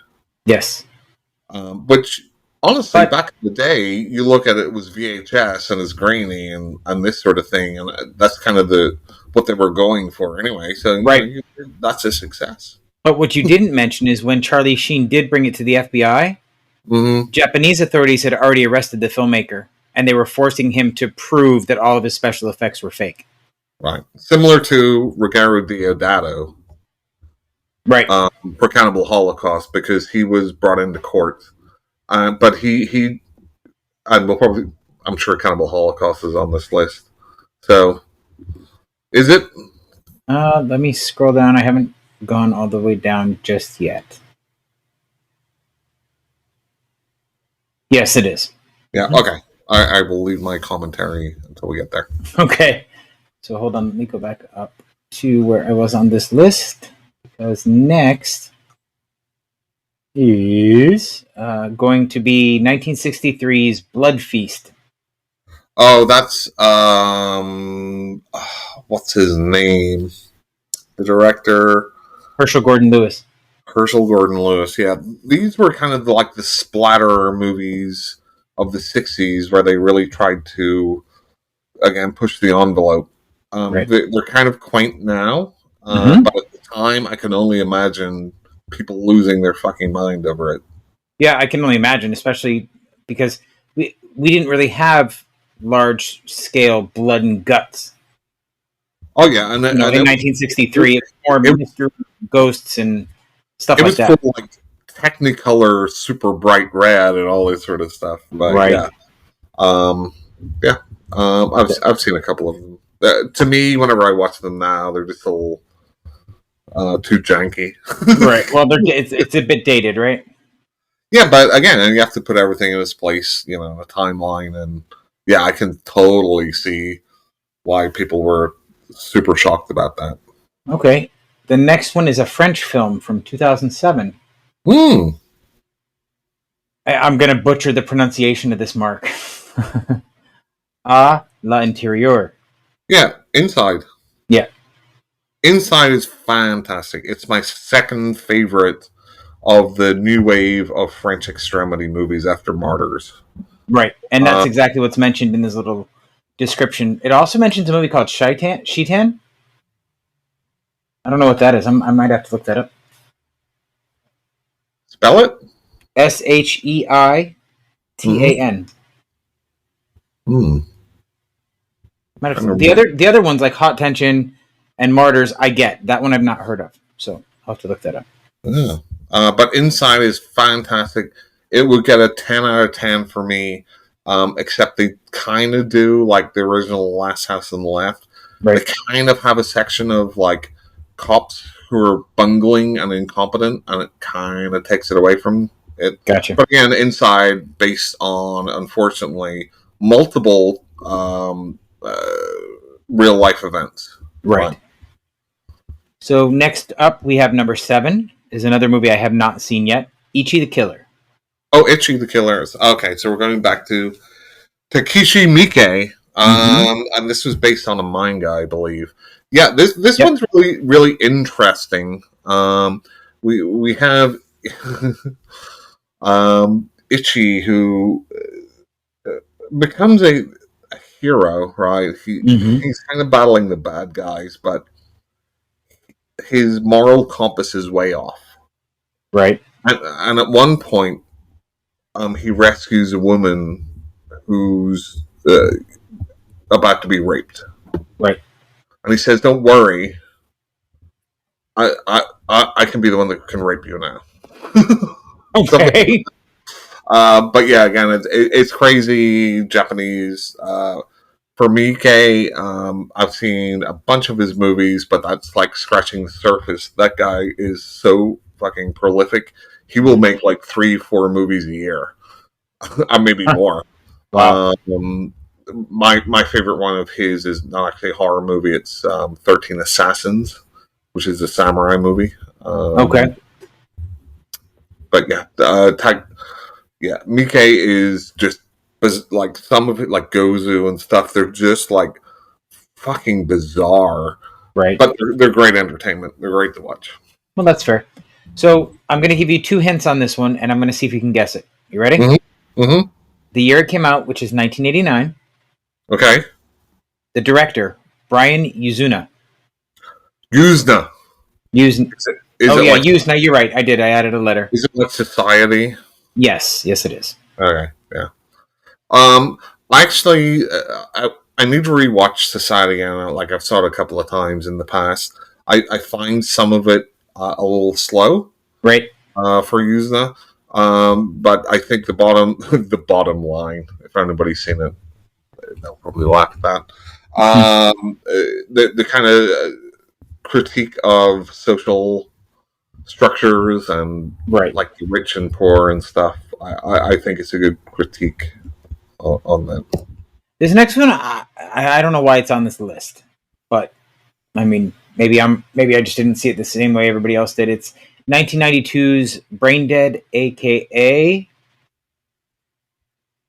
Yes. Which honestly, back in the day, you look at it was VHS and it's grainy and this sort of thing, and that's kind of what they were going for anyway. So right, that's a success. But what you didn't mention is when Charlie Sheen did bring it to the FBI, Japanese authorities had already arrested the filmmaker, and they were forcing him to prove that all of his special effects were fake. Right, similar to Ruggero Deodato, right, for Cannibal Holocaust, because he was brought into court, but I'm sure Cannibal Holocaust is on this list. So, is it? Let me scroll down. I haven't gone all the way down just yet. Yes, it is. Yeah. Okay. I will leave my commentary until we get there. Okay. So hold on. Let me go back up to where I was on this list, because next is going to be 1963's Blood Feast. Oh, that's what's his name? The director, Herschel Gordon Lewis. Herschel Gordon Lewis. Yeah, these were kind of like the splatter movies of the '60s, where they really tried to again push the envelope. Right. They're kind of quaint now, but at the time, I can only imagine people losing their fucking mind over it. Yeah, I can only imagine, especially because we didn't really have large scale blood and guts. Oh yeah, and in 1963, it was more mystery, ghosts and stuff like that. It was like Technicolor, super bright red, and all this sort of stuff. But right. I've seen a couple of them. To me, whenever I watch them now, they're just a little too janky. Right. Well, it's a bit dated, right? Yeah, but again, you have to put everything in its place, a timeline, and yeah, I can totally see why people were super shocked about that. Okay. The next one is a French film from 2007. I'm going to butcher the pronunciation of this, Mark. L'Intérieur. Yeah, Inside. Yeah. Inside is fantastic. It's my second favorite of the new wave of French extremity movies after Martyrs. Right, and that's exactly what's mentioned in this little description. It also mentions a movie called Shitan. I don't know what that is. I might have to look that up. Spell it? Sheitan. The other ones like Hot Tension and Martyrs, I get. That one I've not heard of, so I'll have to look that up. Yeah. But Inside is fantastic. It would get a 10 out of 10 for me, except they kind of do like the original Last House on the Left. Right. They kind of have a section of like cops who are bungling and incompetent, and it kind of takes it away from it. Gotcha. But again, Inside, based on, unfortunately, multiple real life events. Right. So next up, we have number 7. Is another movie I have not seen yet. Ichi the Killer. Oh, Ichi the Killer. Okay, so we're going back to Takeshi Miike. And this was based on a manga, I believe. Yeah, this one's really, really interesting. We have Ichi, who becomes a hero, right? He's kind of battling the bad guys, but his moral compass is way off. Right. And at one point, he rescues a woman who's about to be raped. Right. And he says, "Don't worry, I can be the one that can rape you now." Okay. But yeah, again, it's crazy Japanese. For Miike, I've seen a bunch of his movies, but that's like scratching the surface. That guy is so fucking prolific. He will make like 3-4 movies a year, maybe more. Wow. My favorite one of his is not actually a horror movie. It's 13 Assassins, which is a samurai movie. Okay. But yeah, Miike is just like some of it, like Gozu and stuff, they're just like fucking bizarre. Right. But they're great entertainment. They're great to watch. Well, that's fair. So I'm going to give you 2 hints on this one, and I'm going to see if you can guess it. You ready? Mm-hmm. Mm-hmm. The year it came out, which is 1989. Okay. The director, Brian Yuzuna. Yuzna. Yuzna. Is Oh it yeah, like, Yuzna. You're right. I did. I added a letter. is it like Society? Yes. Yes, it is. Okay. Yeah. Um. Actually, I need to rewatch Society again. Like I've saw it a couple of times in the past. I find some of it a little slow. Right. For Yuzna. But I think the bottom the bottom line, if anybody's seen it, they'll probably laugh at that. The kind of critique of social structures and Right. like the rich and poor and stuff. I think it's a good critique on that. This next one, I don't know why it's on this list, but I mean, maybe I just didn't see it the same way everybody else did. It's 1992's Brain Dead, aka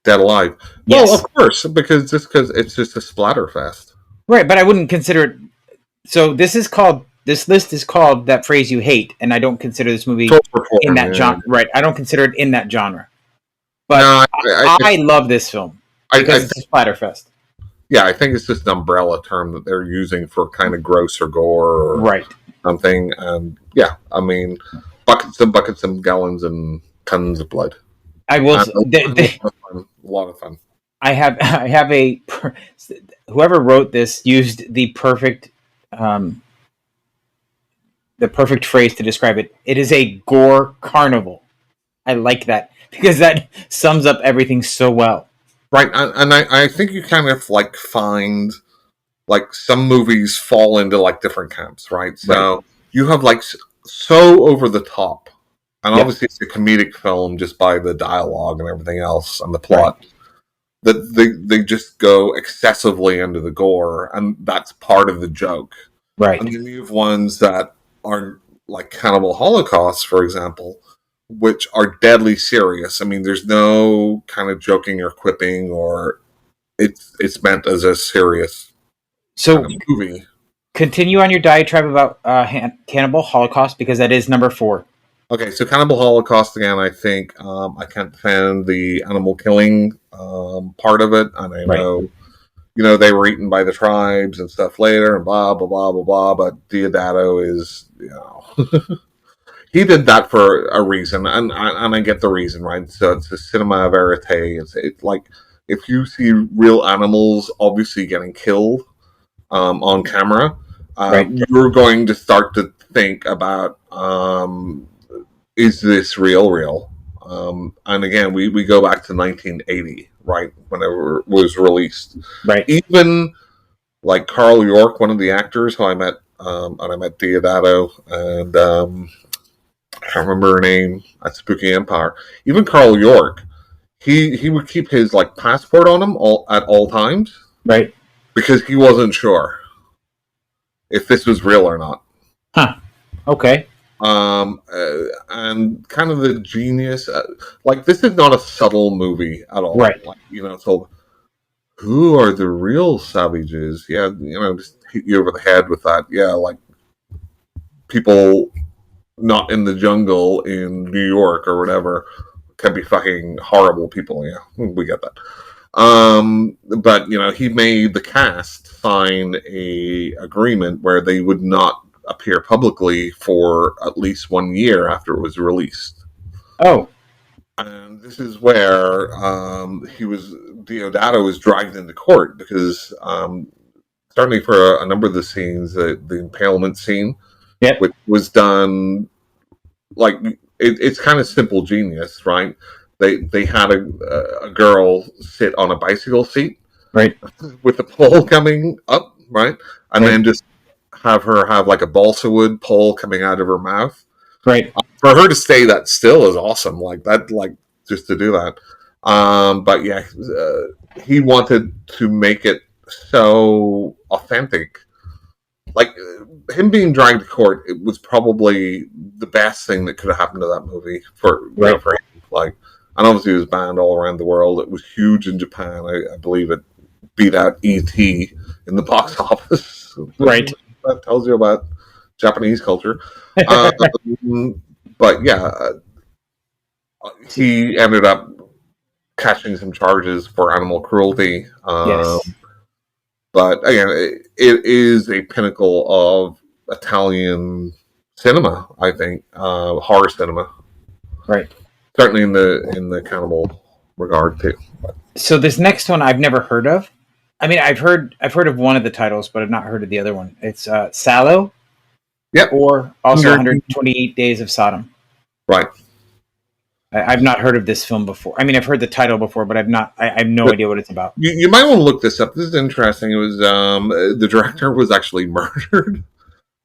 Dead Alive. Yes. Well, of course, because it's just a splatterfest. Right, but I wouldn't consider it. So this list is called That Phrase You Hate, and I don't consider this movie in that genre. Right, I don't consider it in that genre. But no, I love this film because it's a splatterfest. Yeah, I think it's just an umbrella term that they're using for kind of gross or gore or right. something. And yeah, I mean, buckets and buckets and gallons and tons of blood. I will. A lot of fun. I have a. Whoever wrote this used the perfect phrase to describe it. It is a gore carnival. I like that because that sums up everything so well. Right, and I think you kind of like find like some movies fall into like different camps, right? So right. You have like so over the top, and obviously it's a comedic film just by the dialogue and everything else and the plot. Right. That they just go excessively into the gore, and that's part of the joke. Right. And then you have ones that are like Cannibal Holocaust, for example, which are deadly serious. I mean, there's no kind of joking or quipping, or it's meant as a serious kind of movie. Continue on your diatribe about Cannibal Holocaust, because that is number 4. Okay, so Cannibal Holocaust again. I think I can't defend the animal killing part of it, and I know, they were eaten by the tribes and stuff later, and blah blah blah blah blah. But Deodato is, he did that for a reason, and I get the reason, right? So it's a cinema verite. It's like if you see real animals obviously getting killed on camera, you're going to start to think about. Is this real? And again, we go back to 1980, right? Whenever it was released. Right. Even like Carl York, one of the actors who I met, and I met Deodato, and I can't remember her name at Spooky Empire. Even Carl York, he would keep his like passport on him at all times. Right. Because he wasn't sure if this was real or not. Huh. Okay. And kind of the genius, like this is not a subtle movie at all. Right. Like, so who are the real savages? Yeah, just hit you over the head with that. Yeah, like people not in the jungle in New York or whatever can be fucking horrible people. Yeah, we get that. But he made the cast sign a agreement where they would not appear publicly for at least 1 year after it was released. Oh. And this is where Deodato was dragged into court because certainly for a number of the scenes, the impalement scene, which was done like it's kind of simple genius, right? They had a girl sit on a bicycle seat, right, with the pole coming up, right, and then just have her have like a balsa wood pole coming out of her mouth. Right. For her to stay that still is awesome. Like that, like just to do that. But yeah, he wanted to make it so authentic. Like him being dragged to court, it was probably the best thing that could have happened to that movie for him. Like, and obviously it was banned all around the world. It was huge in Japan. I believe it beat out E.T. in the box office. Right. That tells you about Japanese culture. But yeah, he ended up catching some charges for animal cruelty. Yes. But again, it is a pinnacle of Italian cinema, I think, horror cinema. Right. Certainly in the cannibal regard too. So this next one I've never heard of. I mean, I've heard of one of the titles, but I've not heard of the other one. It's Salò. Yep. Or also 128 Days of Sodom. Right. I've not heard of this film before. I mean, I've heard the title before, but I have no idea what it's about. You might want to look this up. This is interesting. It was the director was actually murdered.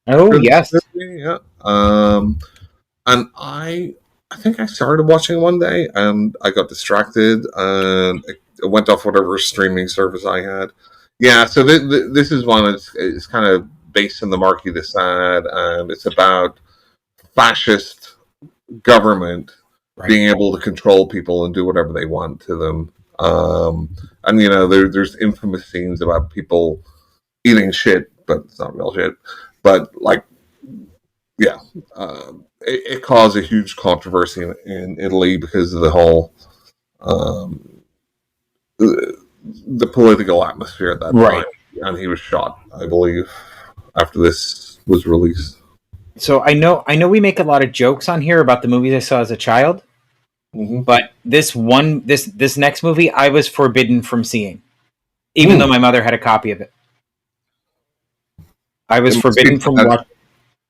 Oh yes. Yeah. And I think I started watching one day and I got distracted and it went off whatever streaming service I had. Yeah. So this is one. It's kind of based in the Marquis de Sade, and it's about fascist government. Right. Being able to control people and do whatever they want to them. And, you know, there's infamous scenes about people eating shit, but it's not real shit. But, like, yeah, it caused a huge controversy in Italy because of the whole, the political atmosphere at that time. And he was shot, I believe, after this was released. So I know we make a lot of jokes on here about the movies I saw as a child, but this next movie I was forbidden from seeing, even though my mother had a copy of it. I was forbidden from watching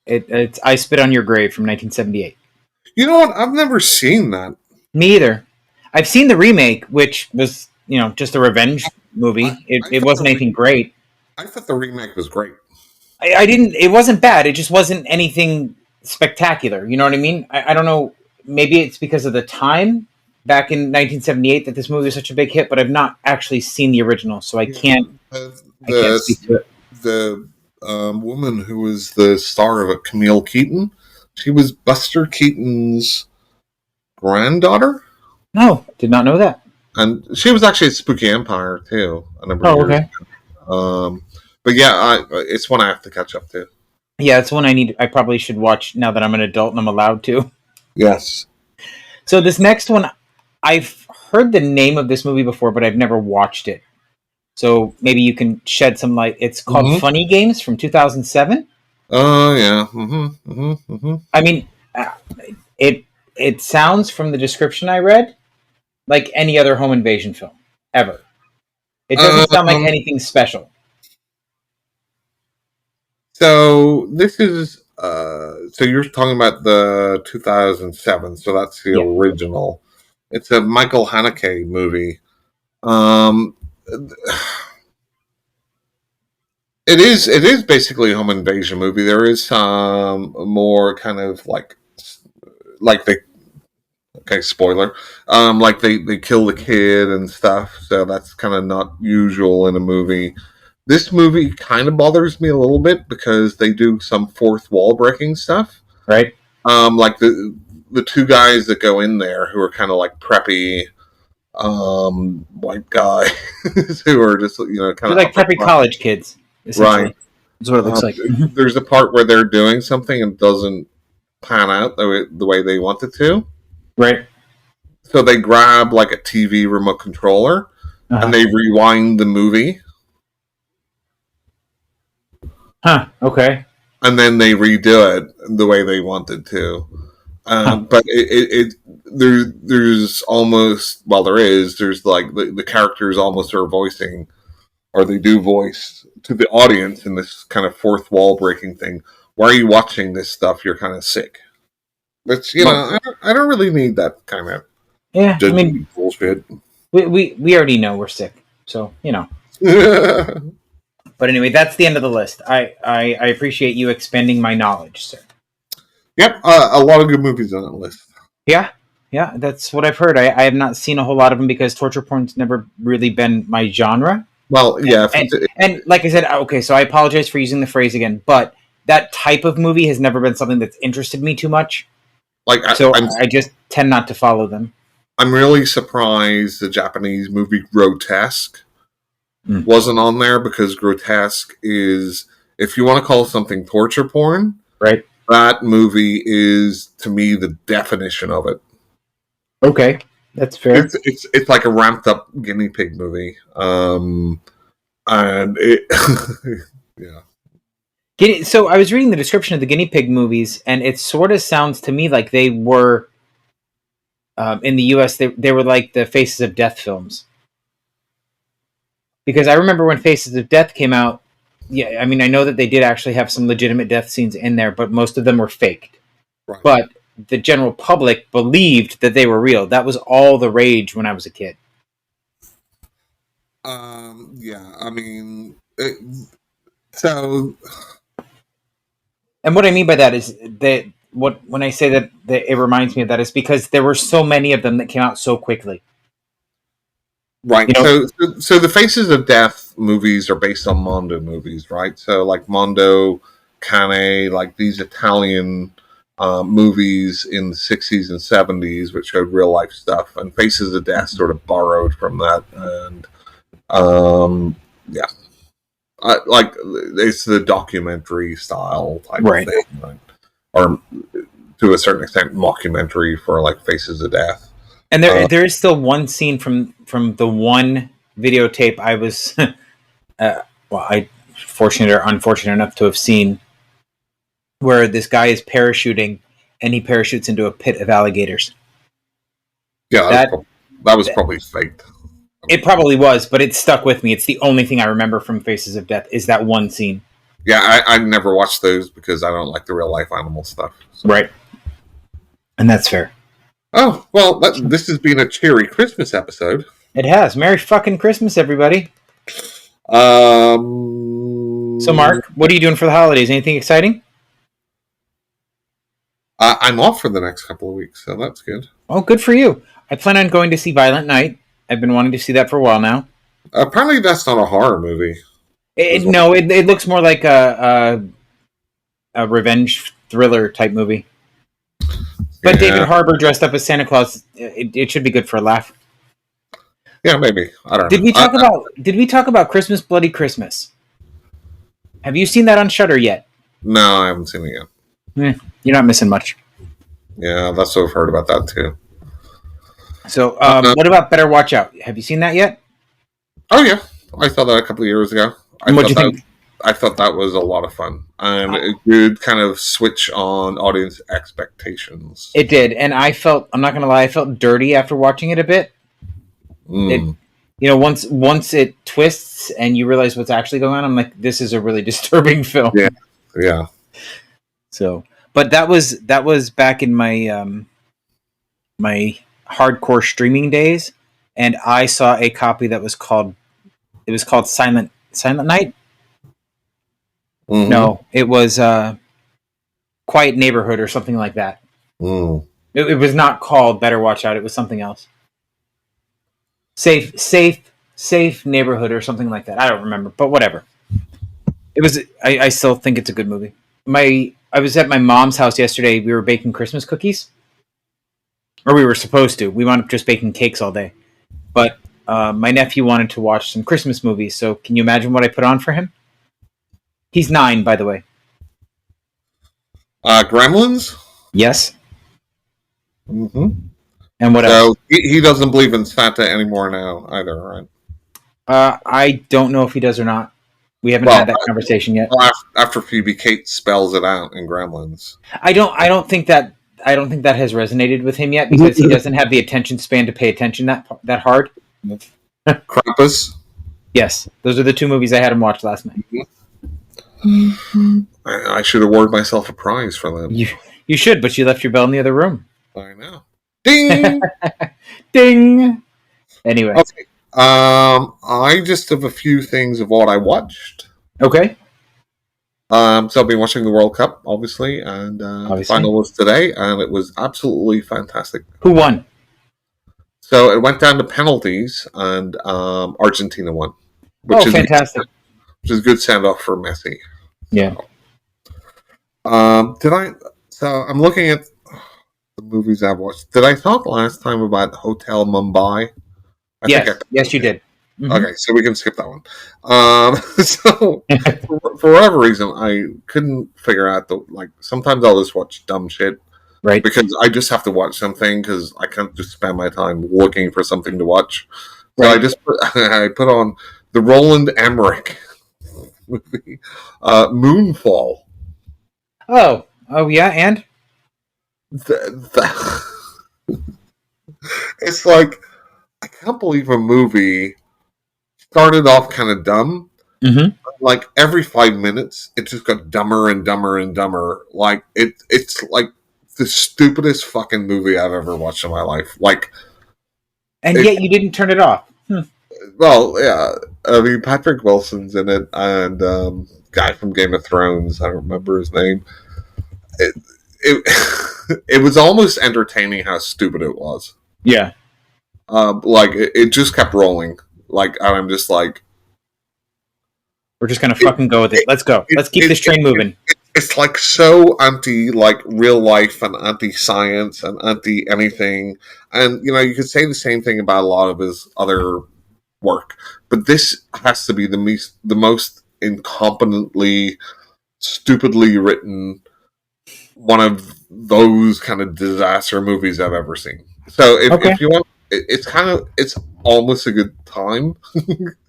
it. It's I Spit on Your Grave from 1978. You know what? I've never seen that. Me either. I've seen the remake, which was just a revenge movie. It wasn't anything great. I thought the remake was great. I didn't. It wasn't bad. It just wasn't anything spectacular. You know what I mean? I don't know. Maybe it's because of the time back in 1978 that this movie was such a big hit. But I've not actually seen the original, so I can't. I can't speak to it. The woman who was the star of it, Camille Keaton, she was Buster Keaton's granddaughter. No, did not know that. And she was actually at Spooky Empire too. Okay. But yeah, it's one I have to catch up to. Yeah, it's one I probably should watch now that I'm an adult and I'm allowed to. Yes. So this next one, I've heard the name of this movie before, but I've never watched it. So maybe you can shed some light. It's called Funny Games from 2007. Oh, yeah. I mean, it sounds from the description I read like any other home invasion film ever. It doesn't sound like anything special. So this is so you're talking about the 2007, so that's the original. It's a Michael Haneke movie. It is basically a home invasion movie. There is some more kind of like they spoiler. Like they kill the kid and stuff, so that's kind of not usual in a movie. This movie kind of bothers me a little bit because they do some fourth wall breaking stuff. Right. Like the two guys that go in there who are kind of like preppy white guys who are just kind of like preppy college kids. Right. That's what it looks like. There's a part where they're doing something and it doesn't pan out the way they want it to. Right. So they grab like a TV remote controller and they rewind the movie. Huh. Okay. And then they redo it the way they wanted to. But there's almost there's like the characters almost are voicing, or they do voice to the audience in this kind of fourth wall breaking thing. Why are you watching this stuff? You're kind of sick. But I don't really need that kind of bullshit. We already know we're sick, so But anyway, that's the end of the list. I appreciate you expanding my knowledge, sir. Yep, a lot of good movies on that list. Yeah, that's what I've heard. I have not seen a whole lot of them because torture porn's never really been my genre. Well, yeah. And like I said, okay, so I apologize for using the phrase again, but that type of movie has never been something that's interested me too much. I just tend not to follow them. I'm really surprised the Japanese movie Grotesque Mm. wasn't on there, because Grotesque is, if you want to call something torture porn, Right. that movie is, to me, the definition of it. Okay. That's fair. It's like a ramped up guinea pig movie, and it, yeah. So I was reading the description of the guinea pig movies, and it sort of sounds to me like they were in the U.S. They were like the Faces of Death films, because I remember when Faces of Death came out. Yeah, I mean, I know that they did actually have some legitimate death scenes in there, but most of them were faked. Right. But the general public believed that they were real. That was all the rage when I was a kid. Yeah, I mean, so. And what I mean by that is that when I say that it reminds me of that is because there were so many of them that came out so quickly. Right. You know, So the Faces of Death movies are based on Mondo movies, right? So like Mondo, Cane, like these Italian movies in the 60s and 70s, which showed real life stuff, and Faces of Death sort of borrowed from that, and yeah, like it's the documentary style type Right. of thing, right? Or to a certain extent, mockumentary for like Faces of Death. And there is still one scene from the one videotape I was, I fortunate or unfortunate enough to have seen, where this guy is parachuting and he parachutes into a pit of alligators. Yeah, that was probably faked. It probably was, but it stuck with me. It's the only thing I remember from Faces of Death is that one scene. Yeah, I never watched those because I don't like the real life animal stuff. So. Right. And that's fair. Oh, well, this has been a cheery Christmas episode. It has. Merry fucking Christmas, everybody. So, Mark, what are you doing for the holidays? Anything exciting? I'm off for the next couple of weeks, so that's good. Oh, good for you. I plan on going to see Violent Night. I've been wanting to see that for a while now. Apparently, that's not a horror movie. No, it looks more like a revenge thriller type movie. But yeah. David Harbour dressed up as Santa Claus, it should be good for a laugh. Yeah, maybe. I don't know. Did we talk about Christmas Bloody Christmas? Have you seen that on Shudder yet? No, I haven't seen it yet. You're not missing much. Yeah, that's what I've heard about that too. So, what about Better Watch Out? Have you seen that yet? Oh yeah, I saw that a couple of years ago. What do you think? I thought that was a lot of fun, and it did kind of switch on audience expectations. It did, and I'm not going to lie, I felt dirty after watching it a bit. Once it twists and you realize what's actually going on, I'm like, this is a really disturbing film. Yeah. So, but that was back in my my hardcore streaming days, and I saw a copy that was called Silent Night. Mm-hmm. No, it was Quiet Neighborhood or something like that. It was not called Better Watch Out. It was something else. Safe Neighborhood or something like that. I don't remember, but whatever. It was. I still think it's a good movie. I was at my mom's house yesterday. We were baking Christmas cookies, or we were supposed to. We wound up just baking cakes all day, but my nephew wanted to watch some Christmas movies. So can you imagine what I put on for him? He's 9, by the way. Gremlins? Yes. Mm-hmm. And what else? He doesn't believe in Santa anymore now either, right? I don't know if he does or not. We haven't had that conversation yet. After Phoebe Cates spells it out in Gremlins. I don't think that has resonated with him yet because he doesn't have the attention span to pay attention that hard. Krampus? Yes. Those are the 2 movies I had him watch last night. I should award myself a prize for them. You should, but you left your bell in the other room. I know. Ding! Ding! Anyway. Okay. I just have a few things of what I watched. Okay. So I've been watching the World Cup, obviously, and the final was today, and it was absolutely fantastic. Who won? So it went down to penalties, and Argentina won. Which is fantastic. Which is a good send-off for Messi. Yeah. So I'm looking at the movies I've watched. Did I talk last time about Hotel Mumbai? I think I Yes, you did. Okay, so we can skip that one. So for whatever reason, I couldn't figure out the like. Sometimes I'll just watch dumb shit Right. because I just have to watch something because I can't just spend my time looking for something to watch. So Right. I put on the Roland Emmerich movie, Moonfall. Oh yeah, and The, it's like I can't believe a movie started off kind of dumb. mm-hmm. Like every 5 minutes, it just got dumber and dumber and dumber. Like it's like the stupidest fucking movie I've ever watched in my life. Like, And yet you didn't turn it off. well, yeah. I mean, Patrick Wilson's in it, and guy from Game of Thrones. I don't remember his name. It it was almost entertaining how stupid it was. Yeah. Like it just kept rolling. Like, and I'm just like, We're just gonna fucking go with it. Let's go. Let's keep this train moving. it's like so anti like real life and anti science and anti anything. And you know, you could say the same thing about a lot of his other work, but this has to be the most incompetently, stupidly written one of those kind of disaster movies I've ever seen. So if you want, it's almost a good time.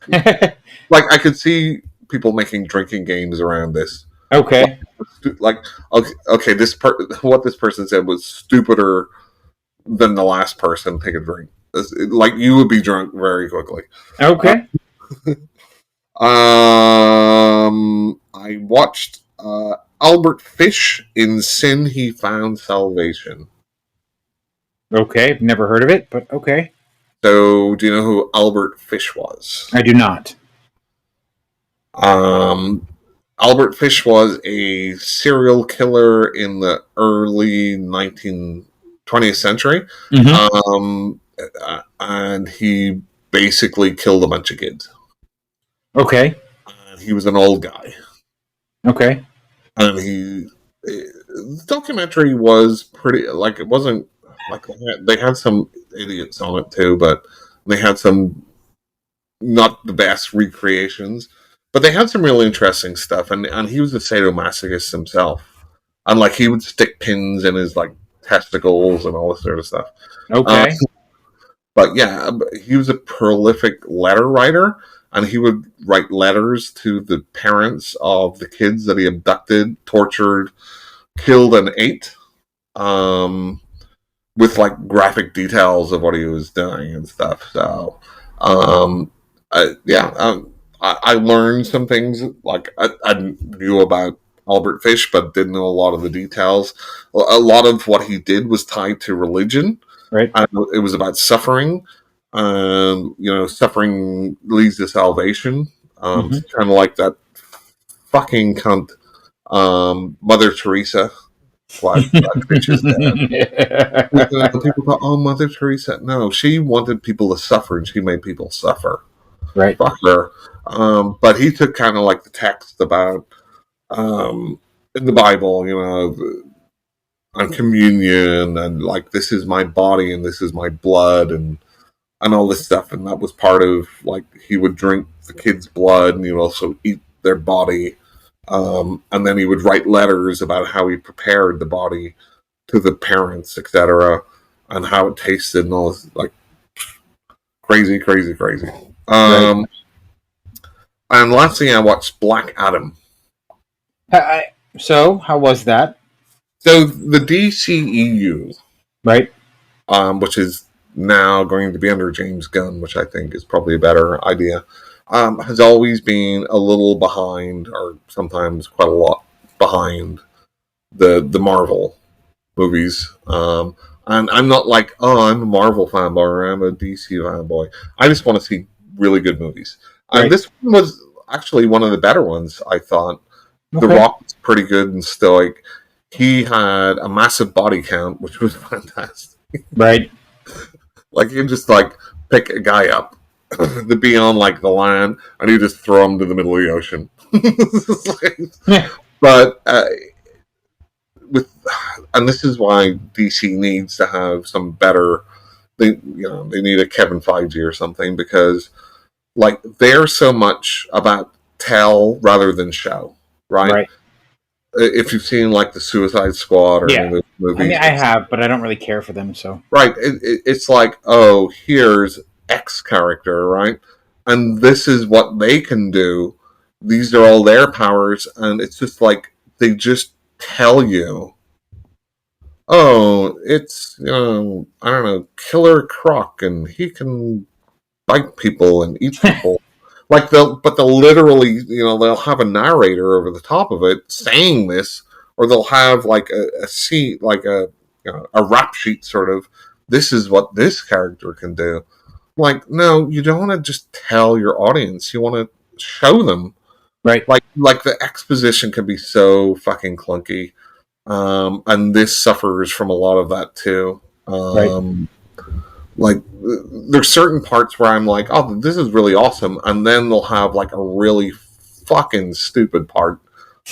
Like I could see people making drinking games around this. Okay. Like okay, what this person said was stupider than the last person take a drink. Like you would be drunk very quickly. Okay. I watched Albert Fish in Sin He Found Salvation. Okay. Never heard of it, but okay. So, do you know who Albert Fish was? I do not. Albert Fish was a serial killer in the early 20th century. Mm-hmm. And he basically killed a bunch of kids. Okay. And he was an old guy. Okay. And the documentary was pretty, like, it wasn't, like, they had some idiots on it too, but they had some not the best recreations, but they had some really interesting stuff. And he was a sadomasochist himself. And, like, he would stick pins in his, like, testicles and all this sort of stuff. Okay. But yeah, he was a prolific letter writer, and he would write letters to the parents of the kids that he abducted, tortured, killed, and ate, with like graphic details of what he was doing and stuff. So, I learned some things. Like I knew about Albert Fish, but didn't know a lot of the details. A lot of what he did was tied to religion. Right. It was about suffering. Suffering leads to salvation. Kind of like that fucking cunt, Mother Teresa. Bitch's dad. People thought, oh, Mother Teresa. No, she wanted people to suffer, and she made people suffer. Right. Fuck her. But he took kind of like the text about in the Bible, on communion and like this is my body and this is my blood and all this stuff, and that was part of like he would drink the kids' blood and he would also eat their body, and then he would write letters about how he prepared the body to the parents, etc., and how it tasted and all this, like crazy. Right. And lastly, I watched Black Adam. So, how was that? So the DCEU, right, which is now going to be under James Gunn, which I think is probably a better idea, has always been a little behind, or sometimes quite a lot behind, the Marvel movies. And I'm not like, oh, I'm a Marvel fanboy or I'm a DC fanboy. I just want to see really good movies. Right. And this one was actually one of the better ones, I thought. Okay. The Rock was pretty good and stoic. He had a massive body count, which was fantastic. Right. Like, you can just, like, pick a guy up to be on, like, the land, and you just throw him to the middle of the ocean. But with, and this is why DC needs to have some better. They need a Kevin Feige or something, because like they're so much about tell rather than show, right? Right. If you've seen like the Suicide Squad or any of those movies, I mean, I have, but I don't really care for them. So right, it's like, oh, here's X character, right, and this is what they can do. These are all their powers, and it's just like they just tell you, oh, it's I don't know, Killer Croc, and he can bite people and eat people. Like they'll literally, they'll have a narrator over the top of it saying this, or they'll have like a sheet, like a rap sheet sort of. This is what this character can do. Like, no, you don't want to just tell your audience. You want to show them. right. Like the exposition can be so fucking clunky, and this suffers from a lot of that too. Right. Like there's certain parts where I'm like, oh, this is really awesome, and then they'll have like a really fucking stupid part.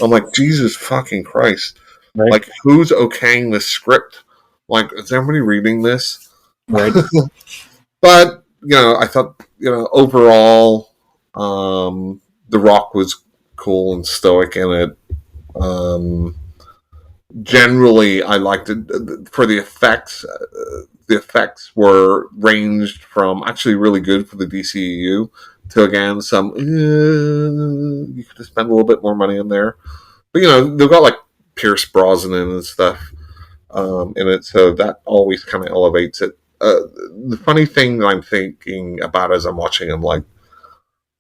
I'm like, Jesus fucking Christ! Right. Like, who's okaying this script? Like, is everybody reading this? Right. But I thought overall, The Rock was cool and stoic in it. Generally, I liked it for the effects. The effects were ranged from actually really good for the DCEU to, again, some you could have spent a little bit more money in there. But they've got like Pierce Brosnan and stuff in it, so that always kind of elevates it. The funny thing that I'm thinking about as I'm watching them, like,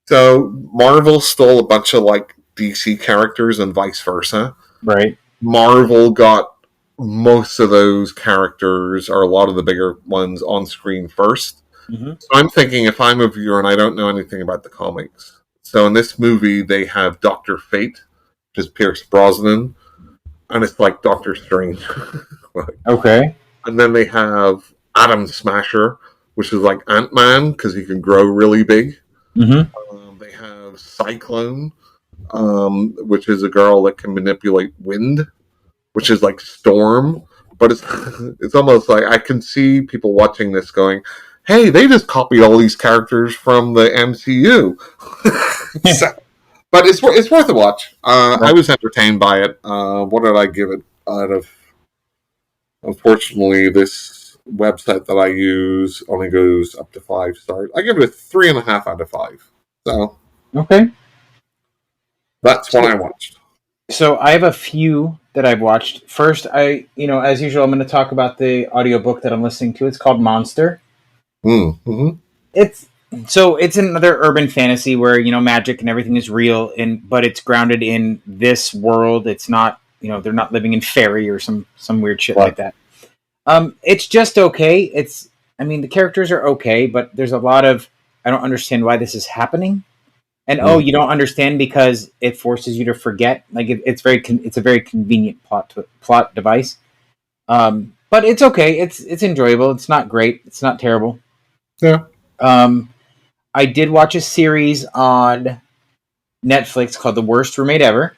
so Marvel stole a bunch of like DC characters and vice versa. Right. Marvel got most of those characters, or a lot of the bigger ones, on screen first. Mm-hmm. So I'm thinking, if I'm a viewer and I don't know anything about the comics, so in this movie they have Dr. Fate, which is Pierce Brosnan, and it's like Doctor Strange. Okay. And then they have Atom Smasher, which is like Ant-Man because he can grow really big. Mm-hmm. They have Cyclone, which is a girl that can manipulate wind, which is like Storm. But it's almost like I can see people watching this going, hey, they just copied all these characters from the MCU. But it's worth a watch. I was entertained by it. What did I give it out of? Unfortunately, this website that I use only goes up to 5 stars. I give it a 3.5 out of 5. So Okay. that's what I watched. So I have a few that I've watched. First, as usual, I'm going to talk about the audiobook that I'm listening to. It's called Monster. Mm-hmm. It's another urban fantasy where magic and everything is real, but it's grounded in this world. It's not they're not living in fairy or some weird shit like that. It's just okay. The characters are okay, but there's a lot of I don't understand why this is happening, and you don't understand because it forces you to forget. Like it's a very convenient plot device. But it's okay. It's enjoyable. It's not great. It's not terrible. Yeah. I did watch a series on Netflix called The Worst Roommate Ever,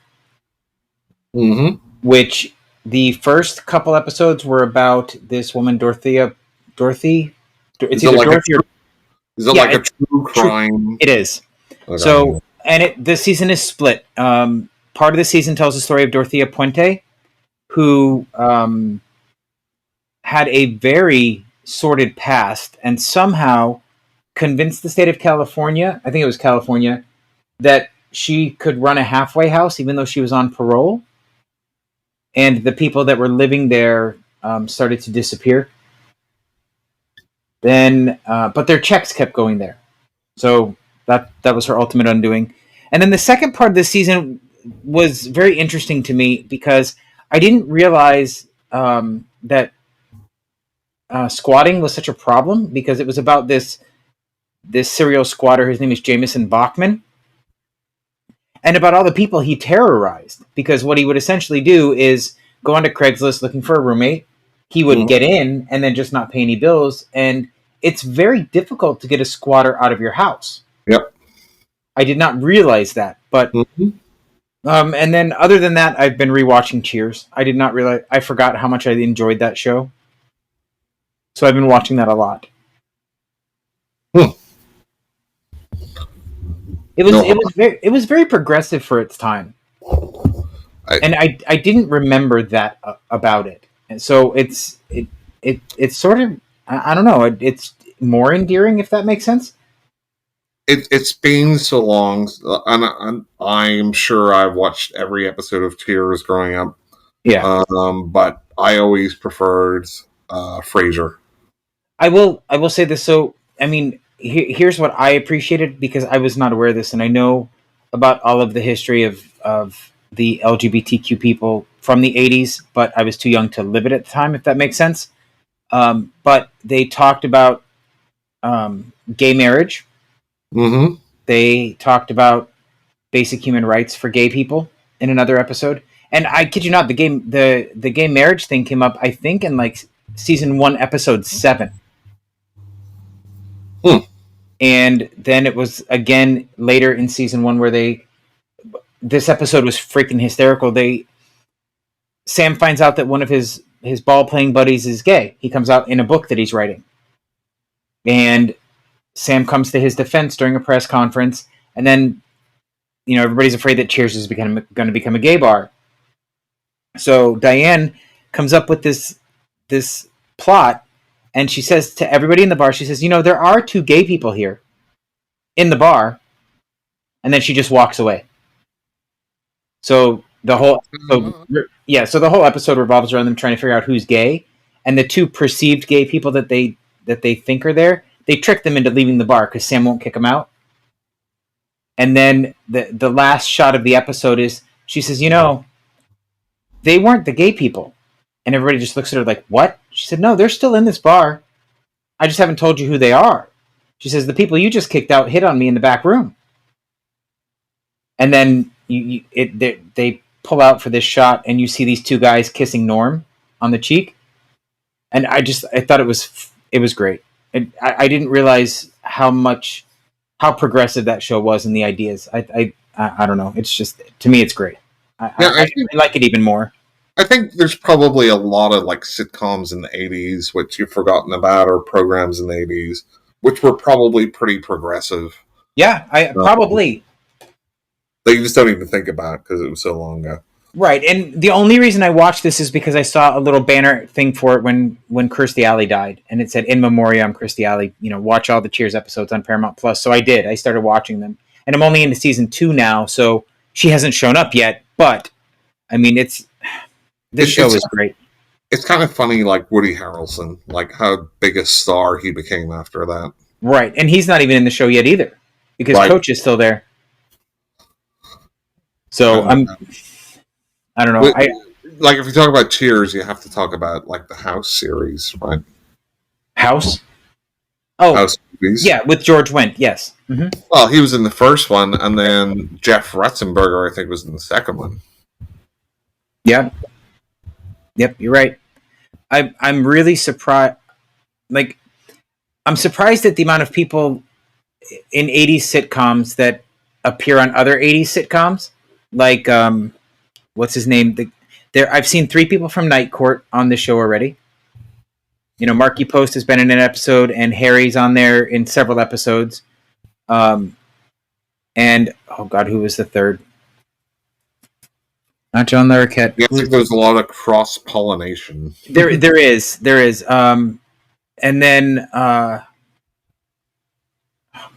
which the first couple episodes were about this woman, Dorothy. It's either Dorothy or... Is it like a true crime? It is. Okay. So, and this season is split. Part of the season tells the story of Dorothea Puente, who had a very sordid past and somehow convinced the state of California, I think it was California, that she could run a halfway house even though she was on parole. And the people that were living there started to disappear. Then, but their checks kept going there. So that was her ultimate undoing. And then the second part of this season was very interesting to me because I didn't realize that squatting was such a problem, because it was about this serial squatter. His name is Jameson Bachman, and about all the people he terrorized, because what he would essentially do is go onto Craigslist looking for a roommate. He would get in and then just not pay any bills, and it's very difficult to get a squatter out of your house. Yep. I did not realize that, but And then other than that, I've been rewatching Cheers. I did not realize, I forgot how much I enjoyed that show. So I've been watching that a lot. Hmm. It was very progressive for its time. I didn't remember that about it. And so it's sort of, I don't know, it's more endearing, if that makes sense. It's been so long, and I'm sure I've watched every episode of Cheers growing up. Yeah. But I always preferred Frasier. I will say this. So, I mean, here's what I appreciated, because I was not aware of this, and I know about all of the history of the LGBTQ people from the 80s, but I was too young to live it at the time, if that makes sense. But they talked about gay marriage. Mm-hmm. They talked about basic human rights for gay people in another episode. And I kid you not, the gay marriage thing came up, I think, in like season 1, episode 7. And then it was again later in season 1 where this episode was freaking hysterical. Sam finds out that one of his ball playing buddies is gay. He comes out in a book that he's writing. And Sam comes to his defense during a press conference, and then, everybody's afraid that Cheers is going to become a gay bar. So Diane comes up with this plot, and she says to everybody in the bar, she says, there are 2 gay people here in the bar, and then she just walks away. So the whole episode revolves around them trying to figure out who's gay, and the 2 perceived gay people that they think are there, they trick them into leaving the bar because Sam won't kick them out. And then the last shot of the episode is, she says, they weren't the gay people. And everybody just looks at her like, what? She said, no, they're still in this bar. I just haven't told you who they are. She says, the people you just kicked out hit on me in the back room. And then they pull out for this shot, and you see these 2 guys kissing Norm on the cheek. And I thought it was great. I didn't realize how progressive that show was in the ideas. I don't know. It's just, to me, it's great. I like it even more. I think there's probably a lot of like sitcoms in the 80s, which you've forgotten about, or programs in the 80s, which were probably pretty progressive. Yeah, probably. That you just don't even think about because it was so long ago. Right, and the only reason I watched this is because I saw a little banner thing for it when Kirstie Alley died, and it said, "In Memoriam, Kirstie Alley." Watch all the Cheers episodes on Paramount Plus. So I did. I started watching them, and I'm only into season 2 now, so she hasn't shown up yet. But I mean, this show is great. It's kind of funny, like Woody Harrelson, like how big a star he became after that. Right, and he's not even in the show yet either, because Coach is still there. So I don't know. Like, if you talk about Cheers, you have to talk about like the House series, right? House? Oh, House movies. Yeah, with George Wendt, yes. Mm-hmm. Well, he was in the first one, and then Jeff Ratzenberger, I think, was in the second one. Yep, you're right. I'm really surprised. Like, I'm surprised at the amount of people in 80s sitcoms that appear on other 80s sitcoms. Like, what's his name? I've seen 3 people from Night Court on the show already. Marky Post has been in an episode, and Harry's on there in several episodes. And oh god, who was the third? Not John Larroquette. Yeah, I think there's a lot of cross pollination. There is. And then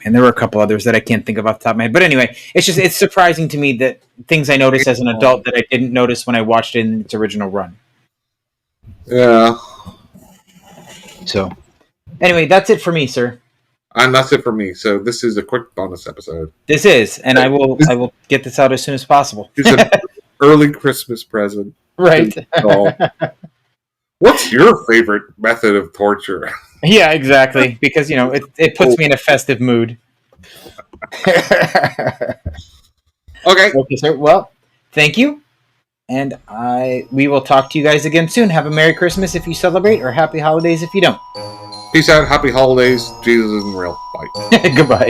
there were a couple others that I can't think of off the top of my head. But anyway, it's surprising to me that things I noticed as an adult that I didn't notice when I watched it in its original run. Yeah. So, anyway, that's it for me, sir. And that's it for me. So this is a quick bonus episode. This is, and I will get this out as soon as possible. It's an early Christmas present. Right. What's your favorite method of torture? Yeah, exactly. Because, it puts me in a festive mood. Okay, sir. Well, thank you. And we will talk to you guys again soon. Have a Merry Christmas if you celebrate, or Happy Holidays if you don't. Peace out. Happy holidays. Jesus isn't real. Bye. Goodbye.